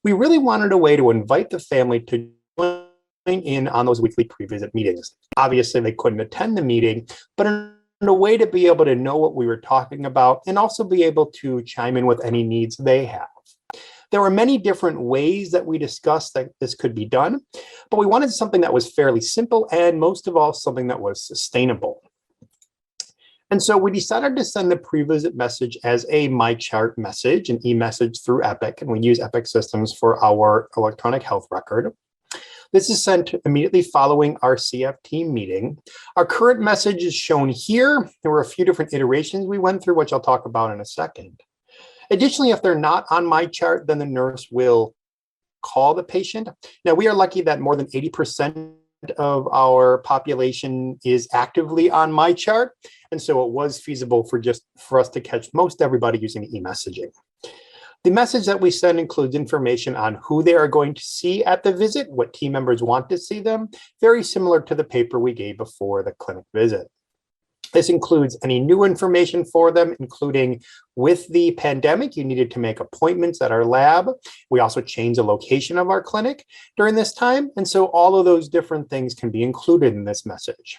we really wanted a way to invite the family to join in on those weekly pre-visit meetings. Obviously, they couldn't attend the meeting, but in a way to be able to know what we were talking about and also be able to chime in with any needs they have. There were many different ways that we discussed that this could be done, but we wanted something that was fairly simple and most of all, something that was sustainable. And so we decided to send the pre-visit message as a MyChart message, an e-message through Epic, and we use Epic systems for our electronic health record. This is sent immediately following our CF team meeting. Our current message is shown here. There were a few different iterations we went through, which I'll talk about in a second. Additionally, if they're not on MyChart, then the nurse will call the patient. Now, we are lucky that more than 80% of our population is actively on MyChart, and so it was feasible for us to catch most everybody using e-messaging. The message that we send includes information on who they are going to see at the visit, what team members want to see them, very similar to the paper we gave before the clinic visit. This includes any new information for them, including with the pandemic, you needed to make appointments at our lab. We also changed the location of our clinic during this time. And so all of those different things can be included in this message.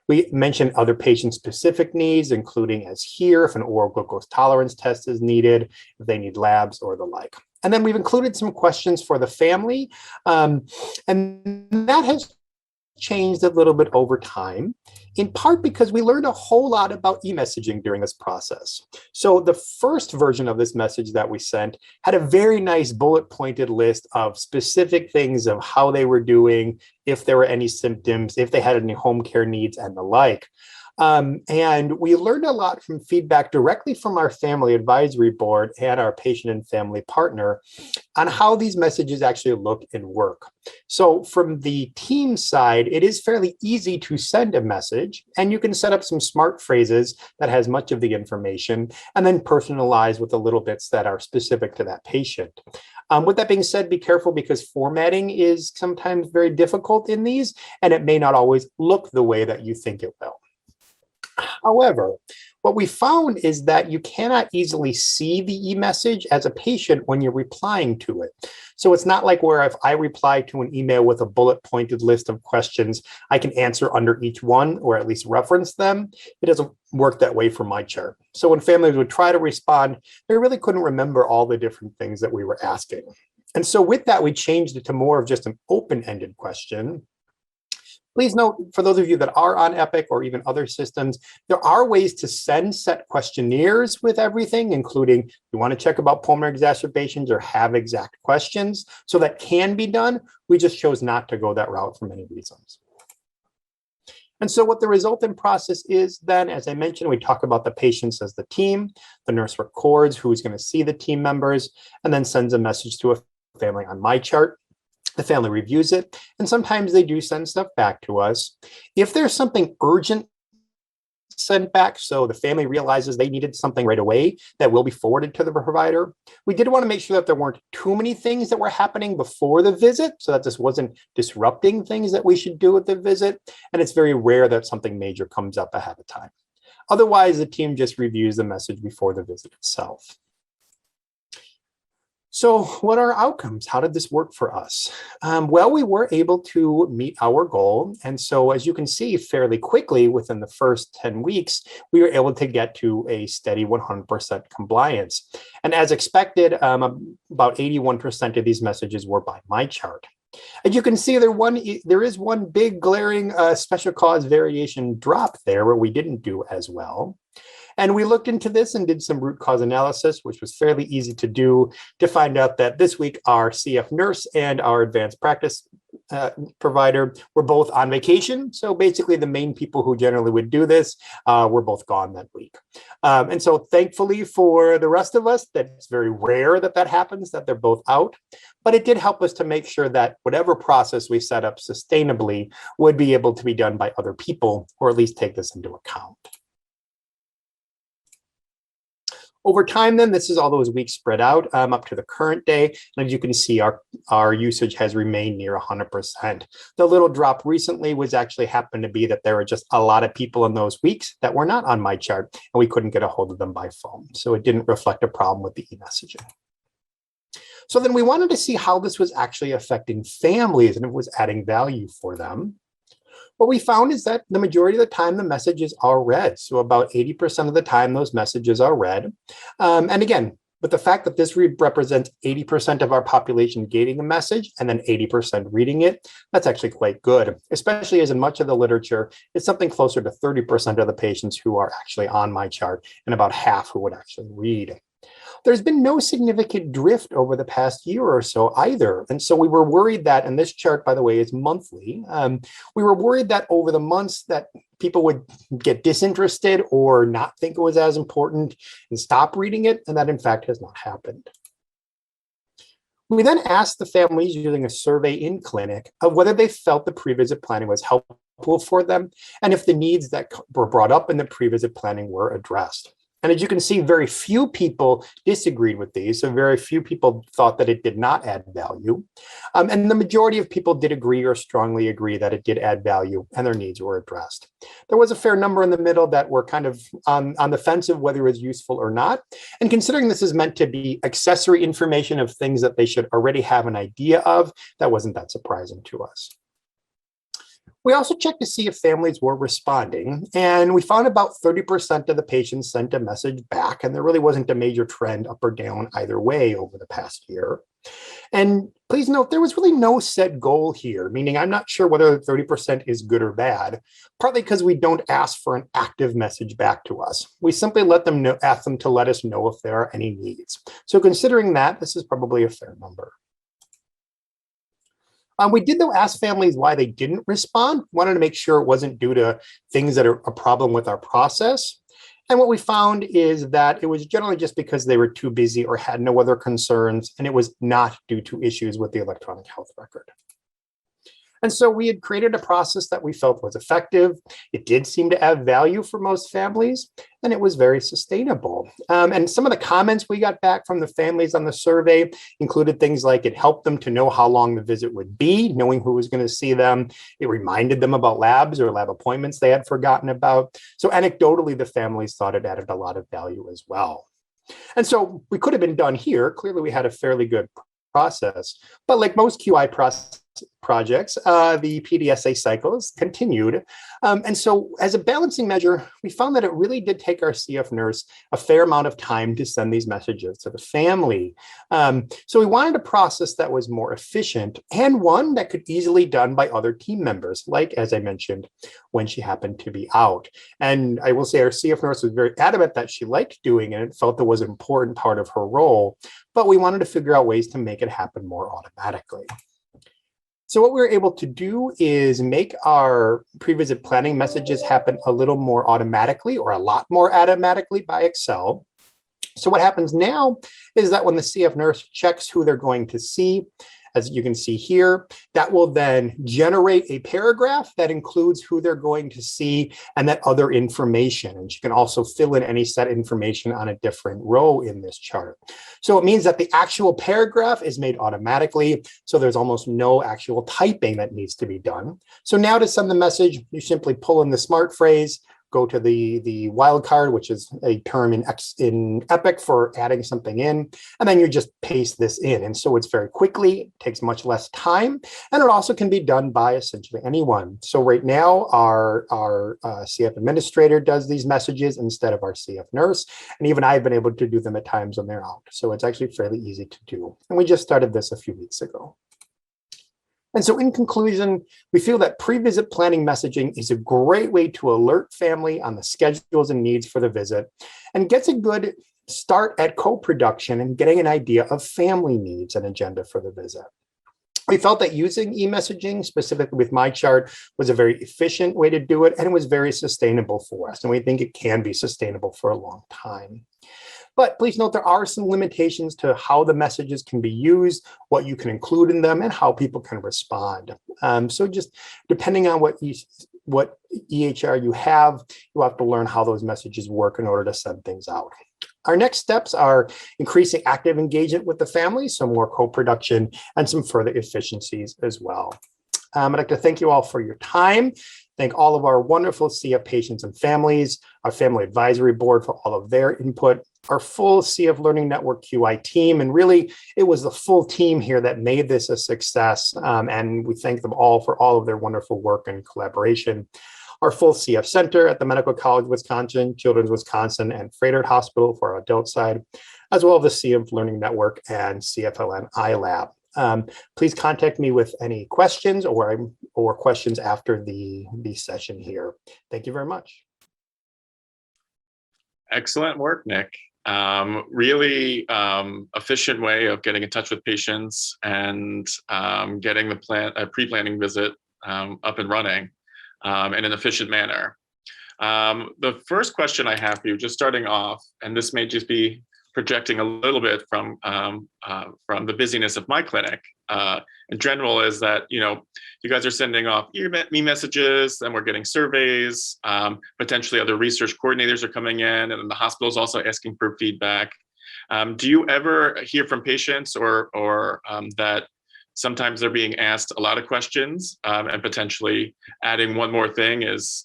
We mentioned other patient-specific needs, including as here, if an oral glucose tolerance test is needed, if they need labs or the like. And then we've included some questions for the family. And that has changed a little bit over time, in part because we learned a whole lot about e-messaging during this process. So the first version of this message that we sent had a very nice bullet pointed list of specific things of how they were doing, if there were any symptoms, if they had any home care needs and the like. And we learned a lot from feedback directly from our family advisory board and our patient and family partner on how these messages actually look and work. So from the team side, it is fairly easy to send a message, and you can set up some smart phrases that has much of the information and then personalize with the little bits that are specific to that patient. With that being said, be careful because formatting is sometimes very difficult in these, and it may not always look the way that you think it will. However, what we found is that you cannot easily see the e-message as a patient when you're replying to it. So it's not like where if I reply to an email with a bullet pointed list of questions, I can answer under each one or at least reference them. It doesn't work that way for my chart. So when families would try to respond, they really couldn't remember all the different things that we were asking. And so with that, we changed it to more of just an open-ended question. Please note, for those of you that are on Epic or even other systems, there are ways to send set questionnaires with everything, including you want to check about pulmonary exacerbations or have exact questions. So that can be done. We just chose not to go that route for many reasons. And so what the resultant process is then, as I mentioned, we talk about the patients as the team, the nurse records who's going to see the team members, and then sends a message to a family on my chart. The family reviews it, and sometimes they do send stuff back to us. If there's something urgent sent back, so the family realizes they needed something right away, that will be forwarded to the provider. We did want to make sure that there weren't too many things that were happening before the visit, so that this wasn't disrupting things that we should do at the visit. And it's very rare that something major comes up ahead of time. Otherwise, the team just reviews the message before the visit itself. So what are outcomes? How did this work for us? Well, we were able to meet our goal. And so as you can see, fairly quickly within the first 10 weeks, we were able to get to a steady 100% compliance. And as expected, about 81% of these messages were by my chart. As you can see, there is one big glaring special cause variation drop there where we didn't do as well. And we looked into this and did some root cause analysis, which was fairly easy to do, to find out that this week our CF nurse and our advanced practice provider were both on vacation. So basically the main people who generally would do this were both gone that week. And so thankfully for the rest of us, that's very rare that that happens, that they're both out. But it did help us to make sure that whatever process we set up sustainably would be able to be done by other people, or at least take this into account. Over time, then, this is all those weeks spread out up to the current day. And as you can see, our usage has remained near 100%. The little drop recently was actually happened to be that there were just a lot of people in those weeks that were not on my chart, and we couldn't get a hold of them by phone. So it didn't reflect a problem with the e-messaging. So then we wanted to see how this was actually affecting families and if it was adding value for them. What we found is that the majority of the time the messages are read. So about 80% of the time those messages are read. And again, with the fact that this represents 80% of our population getting a message and then 80% reading it, that's actually quite good, especially as in much of the literature, it's something closer to 30% of the patients who are actually on my chart and about half who would actually read. There's been no significant drift over the past year or so either. And so we were worried that, and this chart, by the way, is monthly. We were worried that over the months that people would get disinterested or not think it was as important and stop reading it. And that, in fact, has not happened. We then asked the families using a survey in clinic of whether they felt the pre-visit planning was helpful for them and if the needs that were brought up in the pre-visit planning were addressed. And as you can see, very few people disagreed with these. So very few people thought that it did not add value. And the majority of people did agree or strongly agree that it did add value and their needs were addressed. There was a fair number in the middle that were kind of on the fence of whether it was useful or not. And considering this is meant to be accessory information of things that they should already have an idea of, that wasn't that surprising to us. We also checked to see if families were responding, and we found about 30% of the patients sent a message back, and there really wasn't a major trend up or down either way over the past year. And please note, there was really no set goal here, meaning I'm not sure whether 30% is good or bad, partly because we don't ask for an active message back to us. We simply let them know, ask them to let us know if there are any needs. So considering that, this is probably a fair number. We did, though, ask families why they didn't respond. Wanted to make sure it wasn't due to things that are a problem with our process. And what we found is that it was generally just because they were too busy or had no other concerns, and it was not due to issues with the electronic health record. And so we had created a process that we felt was effective. It did seem to add value for most families, and it was very sustainable. And some of the comments we got back from the families on the survey included things like it helped them to know how long the visit would be, knowing who was going to see them. It reminded them about labs or lab appointments they had forgotten about. So anecdotally, the families thought it added a lot of value as well. And so we could have been done here. Clearly, we had a fairly good process, but like most QI projects, the PDSA cycles continued. And so as a balancing measure, we found that it really did take our CF nurse a fair amount of time to send these messages to the family. So we wanted a process that was more efficient and one that could easily done by other team members, like, as I mentioned, when she happened to be out. And I will say our CF nurse was very adamant that she liked doing it and felt it was an important part of her role, but we wanted to figure out ways to make it happen more automatically. So what we were able to do is make our pre-visit planning messages happen a little more automatically, or a lot more automatically, by Excel. So what happens now is that when the CF nurse checks who they're going to see, as you can see here, that will then generate a paragraph that includes who they're going to see and that other information. And you can also fill in any set information on a different row in this chart. So it means that the actual paragraph is made automatically. So there's almost no actual typing that needs to be done. So now to send the message, you simply pull in the smart phrase, go to the wildcard, which is a term in Epic for adding something in, and then you just paste this in. And so it's very quickly, takes much less time, and it also can be done by essentially anyone. So right now, our CF administrator does these messages instead of our CF nurse, and even I've been able to do them at times when they're out. So it's actually fairly easy to do. And we just started this a few weeks ago. And so in conclusion, we feel that pre-visit planning messaging is a great way to alert family on the schedules and needs for the visit, and gets a good start at co-production and getting an idea of family needs and agenda for the visit. We felt that using e-messaging, specifically with MyChart, was a very efficient way to do it, and it was very sustainable for us. And we think it can be sustainable for a long time. But please note there are some limitations to how the messages can be used, what you can include in them, and how people can respond. So just depending on what EHR you have to learn how those messages work in order to send things out. Our next steps are increasing active engagement with the family, so more co-production, and some further efficiencies as well. I'd like to thank you all for your time. Thank all of our wonderful CF patients and families, our family advisory board for all of their input, our full CF Learning Network QI team, and really it was the full team here that made this a success, and we thank them all for all of their wonderful work and collaboration. Our full CF Center at the Medical College of Wisconsin, Children's Wisconsin, and Froedtert Hospital for our adult side, as well as the CF Learning Network and Cfln iLab. Please contact me with any questions or questions after the session here. Thank you very much. Excellent work, Nick. Really efficient way of getting in touch with patients and getting the pre-planning visit up and running in an efficient manner. The first question I have for you, just starting off, and this may just be projecting a little bit from the busyness of my clinic in general, is that, you know, you guys are sending off me messages, and we're getting surveys. Potentially other research coordinators are coming in, and the hospital is also asking for feedback. Do you ever hear from patients or that sometimes they're being asked a lot of questions, and potentially adding one more thing is,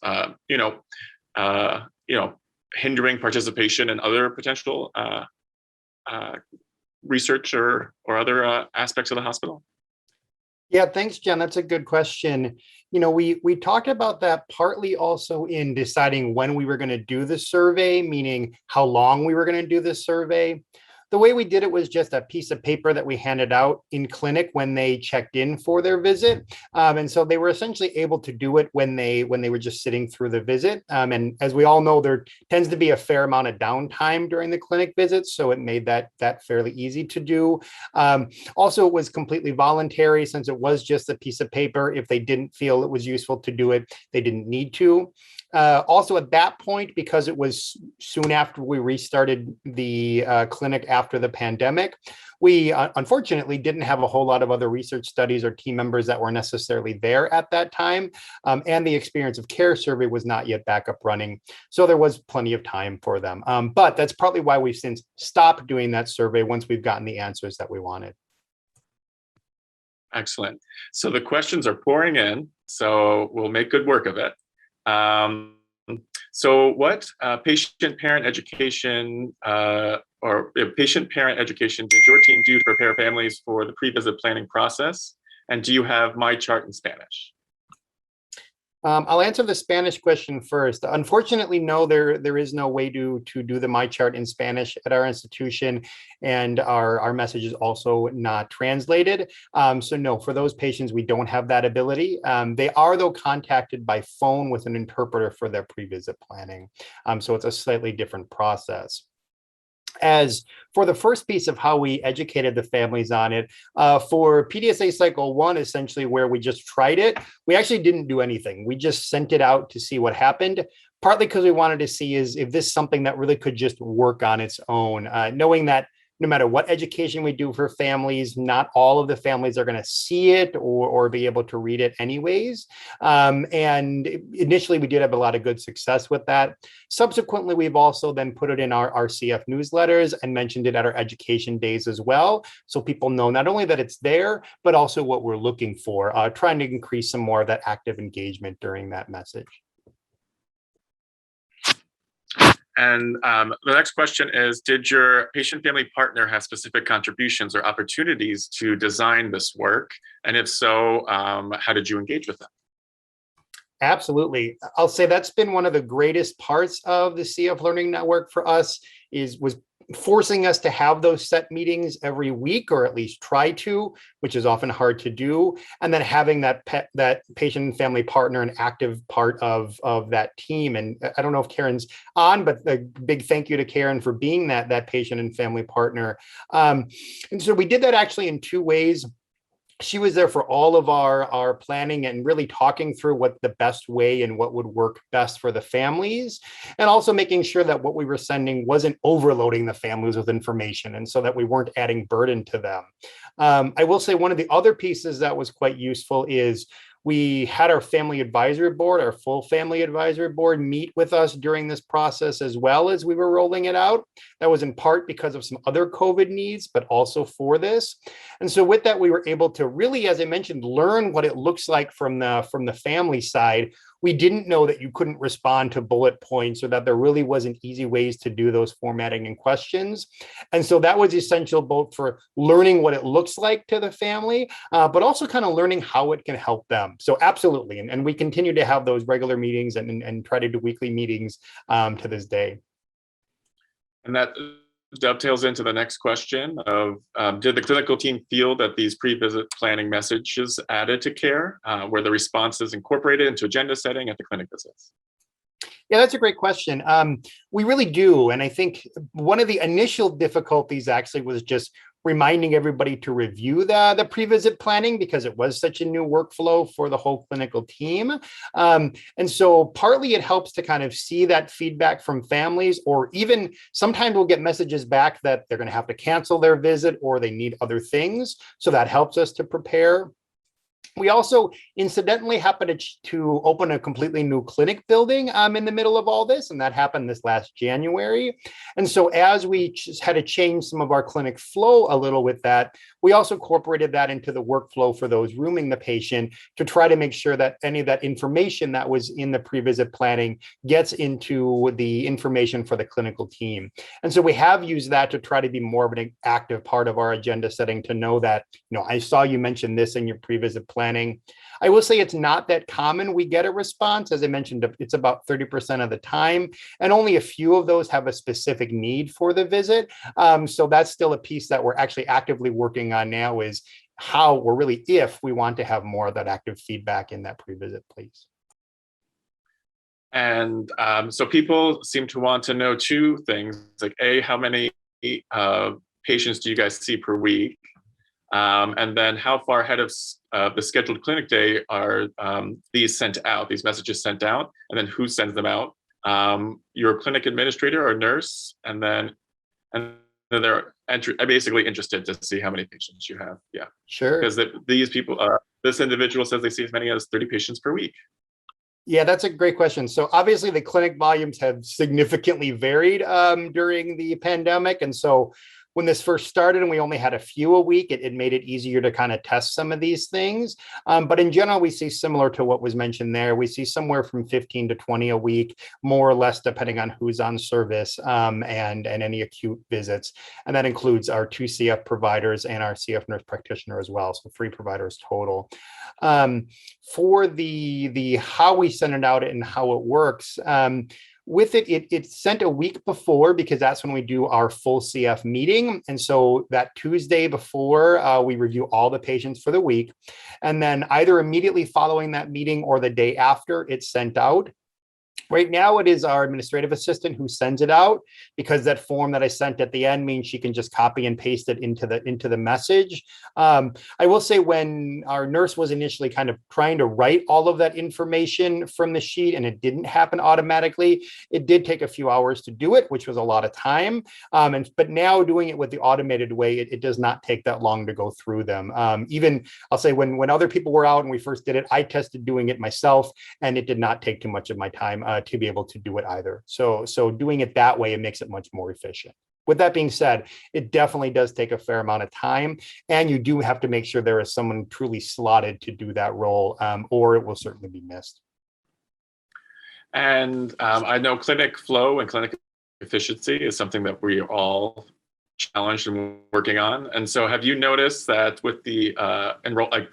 hindering participation in other potential research or other aspects of the hospital? Yeah, thanks, Jen. That's a good question. You know, we talked about that partly also in deciding when we were going to do the survey, meaning how long we were going to do the survey. The way we did it was just a piece of paper that we handed out in clinic when they checked in for their visit. And so they were essentially able to do it when they were just sitting through the visit. And as we all know, there tends to be a fair amount of downtime during the clinic visits, so it made that fairly easy to do. Also, it was completely voluntary since it was just a piece of paper. If they didn't feel it was useful to do it, they didn't need to. Also at that point, because it was soon after we restarted the clinic after the pandemic, we unfortunately didn't have a whole lot of other research studies or team members that were necessarily there at that time. And the experience of care survey was not yet back up running. So there was plenty of time for them. But that's partly why we've since stopped doing that survey once we've gotten the answers that we wanted. Excellent. So the questions are pouring in, so we'll make good work of it. So what patient-parent education or patient-parent education did your team do to prepare families for the pre-visit planning process? And do you have my chart in Spanish? I'll answer the Spanish question first. Unfortunately, no, there is no way to do the My Chart in Spanish at our institution, and our message is also not translated. So no, for those patients, we don't have that ability. They are, though, contacted by phone with an interpreter for their pre-visit planning. So it's a slightly different process. As for the first piece of how we educated the families on it, for PDSA cycle 1, essentially where we just tried it, we actually didn't do anything. We just sent it out to see what happened, partly because we wanted to see if this is something that really could just work on its own, knowing that no matter what education we do for families, not all of the families are going to see it or be able to read it anyways. And initially, we did have a lot of good success with that. Subsequently, we've also then put it in our CF newsletters and mentioned it at our education days as well. So people know not only that it's there, but also what we're looking for, trying to increase some more of that active engagement during that message. And the next question is, did your patient-family partner have specific contributions or opportunities to design this work? And if so, how did you engage with them? Absolutely. I'll say that's been one of the greatest parts of the CF Learning Network for us was forcing us to have those set meetings every week, or at least try to, which is often hard to do. And then having that patient and family partner an active part of that team. And I don't know if Karen's on, but a big thank you to Karen for being that patient and family partner. And so we did that actually in 2 ways. She was there for all of our planning and really talking through what the best way and what would work best for the families, and also making sure that what we were sending wasn't overloading the families with information, and so that we weren't adding burden to them. I will say one of the other pieces that was quite useful is we had our family advisory board, our full family advisory board, meet with us during this process as well as we were rolling it out. That was in part because of some other COVID needs, but also for this. And so with that, we were able to really, as I mentioned, learn what it looks like from the family side. We didn't know that you couldn't respond to bullet points, or that there really wasn't easy ways to do those formatting and questions. And so that was essential both for learning what it looks like to the family, but also kind of learning how it can help them. So absolutely. And we continue to have those regular meetings and try to do weekly meetings to this day. And that dovetails into the next question of, did the clinical team feel that these pre-visit planning messages added to care? Were the responses incorporated into agenda setting at the clinic visits? Yeah, that's a great question. We really do. And I think one of the initial difficulties actually was just reminding everybody to review the pre-visit planning because it was such a new workflow for the whole clinical team. And so partly it helps to kind of see that feedback from families, or even sometimes we'll get messages back that they're going to have to cancel their visit or they need other things. So that helps us to prepare. We also incidentally happened to open a completely new clinic building in the middle of all this, and that happened this last January. And so as we just had to change some of our clinic flow a little with that, we also incorporated that into the workflow for those rooming the patient to try to make sure that any of that information that was in the pre-visit planning gets into the information for the clinical team. And so we have used that to try to be more of an active part of our agenda setting, to know that, I saw you mention this in your pre-visit planning. I will say it's not that common we get a response. As I mentioned, it's about 30% of the time, and only a few of those have a specific need for the visit. So that's still a piece that we're actually actively working on now, is how, or really if we want to have more of that active feedback in that pre-visit, please. And so people seem to want to know two things, like A, how many patients do you guys see per week? And then how far ahead of the scheduled clinic day are these messages sent out, and then who sends them out? Your clinic administrator or nurse, and then they're basically interested to see how many patients you have. Yeah, sure. Because these people, this individual says they see as many as 30 patients per week. Yeah, that's a great question. So obviously the clinic volumes have significantly varied during the pandemic. And so when this first started and we only had a few a week, it made it easier to kind of test some of these things. But in general, we see similar to what was mentioned there. We see somewhere from 15 to 20 a week, more or less, depending on who's on service and any acute visits. And that includes our 2 CF providers and our CF nurse practitioner as well. So 3 providers total. For the how we send it out and how it works, with it's sent a week before, because that's when we do our full CF meeting. And so that Tuesday before, we review all the patients for the week. And then either immediately following that meeting or the day after, it's sent out. Right now, it is our administrative assistant who sends it out, because that form that I sent at the end means she can just copy and paste it into the message. I will say, when our nurse was initially kind of trying to write all of that information from the sheet and it didn't happen automatically, it did take a few hours to do it, which was a lot of time. But now doing it with the automated way, it does not take that long to go through them. Even I'll say when other people were out and we first did it, I tested doing it myself, and it did not take too much of my time to be able to do it either. So doing it that way, it makes it much more efficient. With that being said, it definitely does take a fair amount of time, and you do have to make sure there is someone truly slotted to do that role, or it will certainly be missed. And I know clinic flow and clinic efficiency is something that we are all challenged and working on. And so have you noticed that with the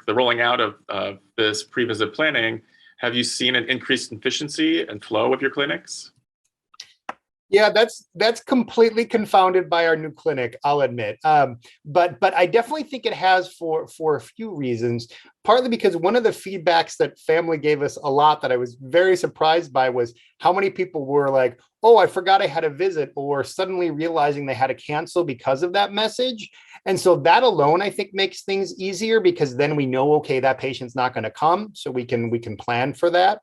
rolling out of this pre-visit planning, have you seen an increased efficiency and flow of your clinics? Yeah, that's completely confounded by our new clinic, I'll admit. But I definitely think it has for a few reasons. Partly because one of the feedbacks that family gave us a lot that I was very surprised by was how many people were like, oh, I forgot I had a visit, or suddenly realizing they had to cancel because of that message. And so that alone, I think, makes things easier, because then we know, okay, that patient's not going to come, so we can plan for that.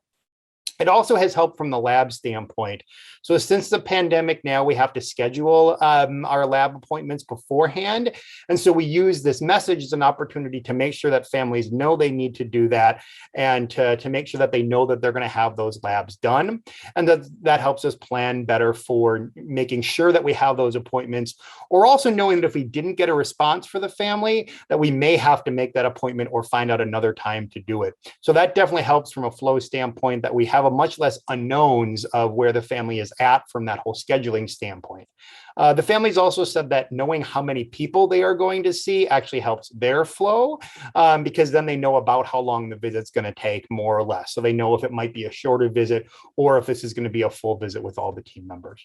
It also has helped from the lab standpoint. So since the pandemic now, we have to schedule our lab appointments beforehand. And so we use this message as an opportunity to make sure that families know they need to do that, and to make sure that they know that they're going to have those labs done. And that helps us plan better for making sure that we have those appointments, or also knowing that if we didn't get a response for the family, that we may have to make that appointment or find out another time to do it. So that definitely helps from a flow standpoint, that we have a much less unknowns of where the family is at from that whole scheduling standpoint. The families also said that knowing how many people they are going to see actually helps their flow, because then they know about how long the visit's going to take, more or less. So they know if it might be a shorter visit or if this is going to be a full visit with all the team members.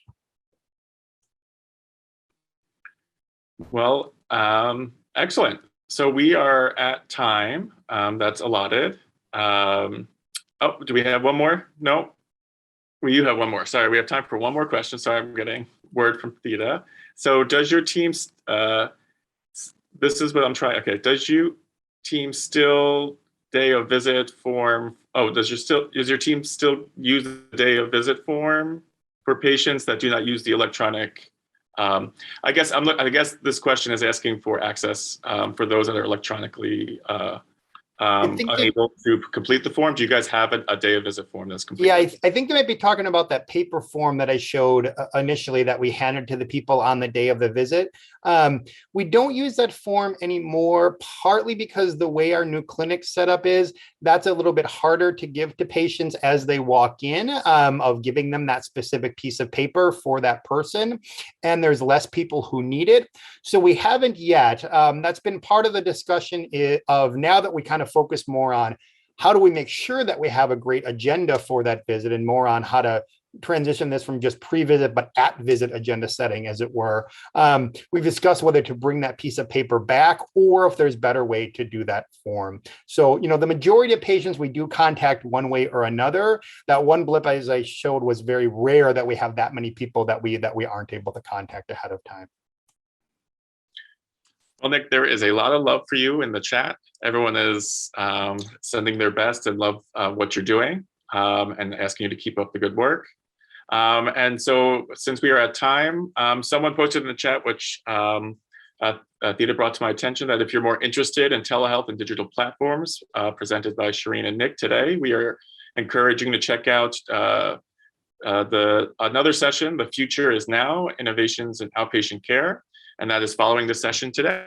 Well, excellent. So we are at time that's allotted. Oh, do we have one more? No, you have one more. Sorry, we have time for one more question. Sorry, I'm getting word from Theta. So does your team this is what I'm trying. Okay, does your team still day of visit form? Oh, does your team still use the day of visit form for patients that do not use the electronic? I guess this question is asking for access for those that are electronically unable to complete the form. Do you guys have a day of visit form that's complete? Yeah, I think they might be talking about that paper form that I showed initially that we handed to the people on the day of the visit. We don't use that form anymore, partly because the way our new clinic setup is, that's a little bit harder to give to patients as they walk in, of giving them that specific piece of paper for that person. And there's less people who need it. So we haven't yet. That's been part of the discussion of now that we kind of focus more on how do we make sure that we have a great agenda for that visit and more on how to transition this from just pre-visit, but at visit agenda setting, as it were. We've discussed whether to bring that piece of paper back or if there's better way to do that form. So, the majority of patients we do contact one way or another. That one blip, as I showed, was very rare that we have that many people that we aren't able to contact ahead of time. Well, Nick, there is a lot of love for you in the chat. Everyone is sending their best and love what you're doing and asking you to keep up the good work. And so since we are at time, someone posted in the chat, which Theta brought to my attention, that if you're more interested in telehealth and digital platforms presented by Shireen and Nick today, we are encouraging to check out another session, The Future is Now, Innovations in Outpatient Care. And that is following the session today.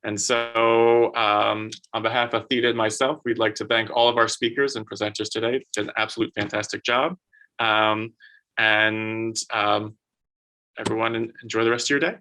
And so on behalf of Theta and myself, we'd like to thank all of our speakers and presenters today. Did an absolute fantastic job. Everyone enjoy the rest of your day.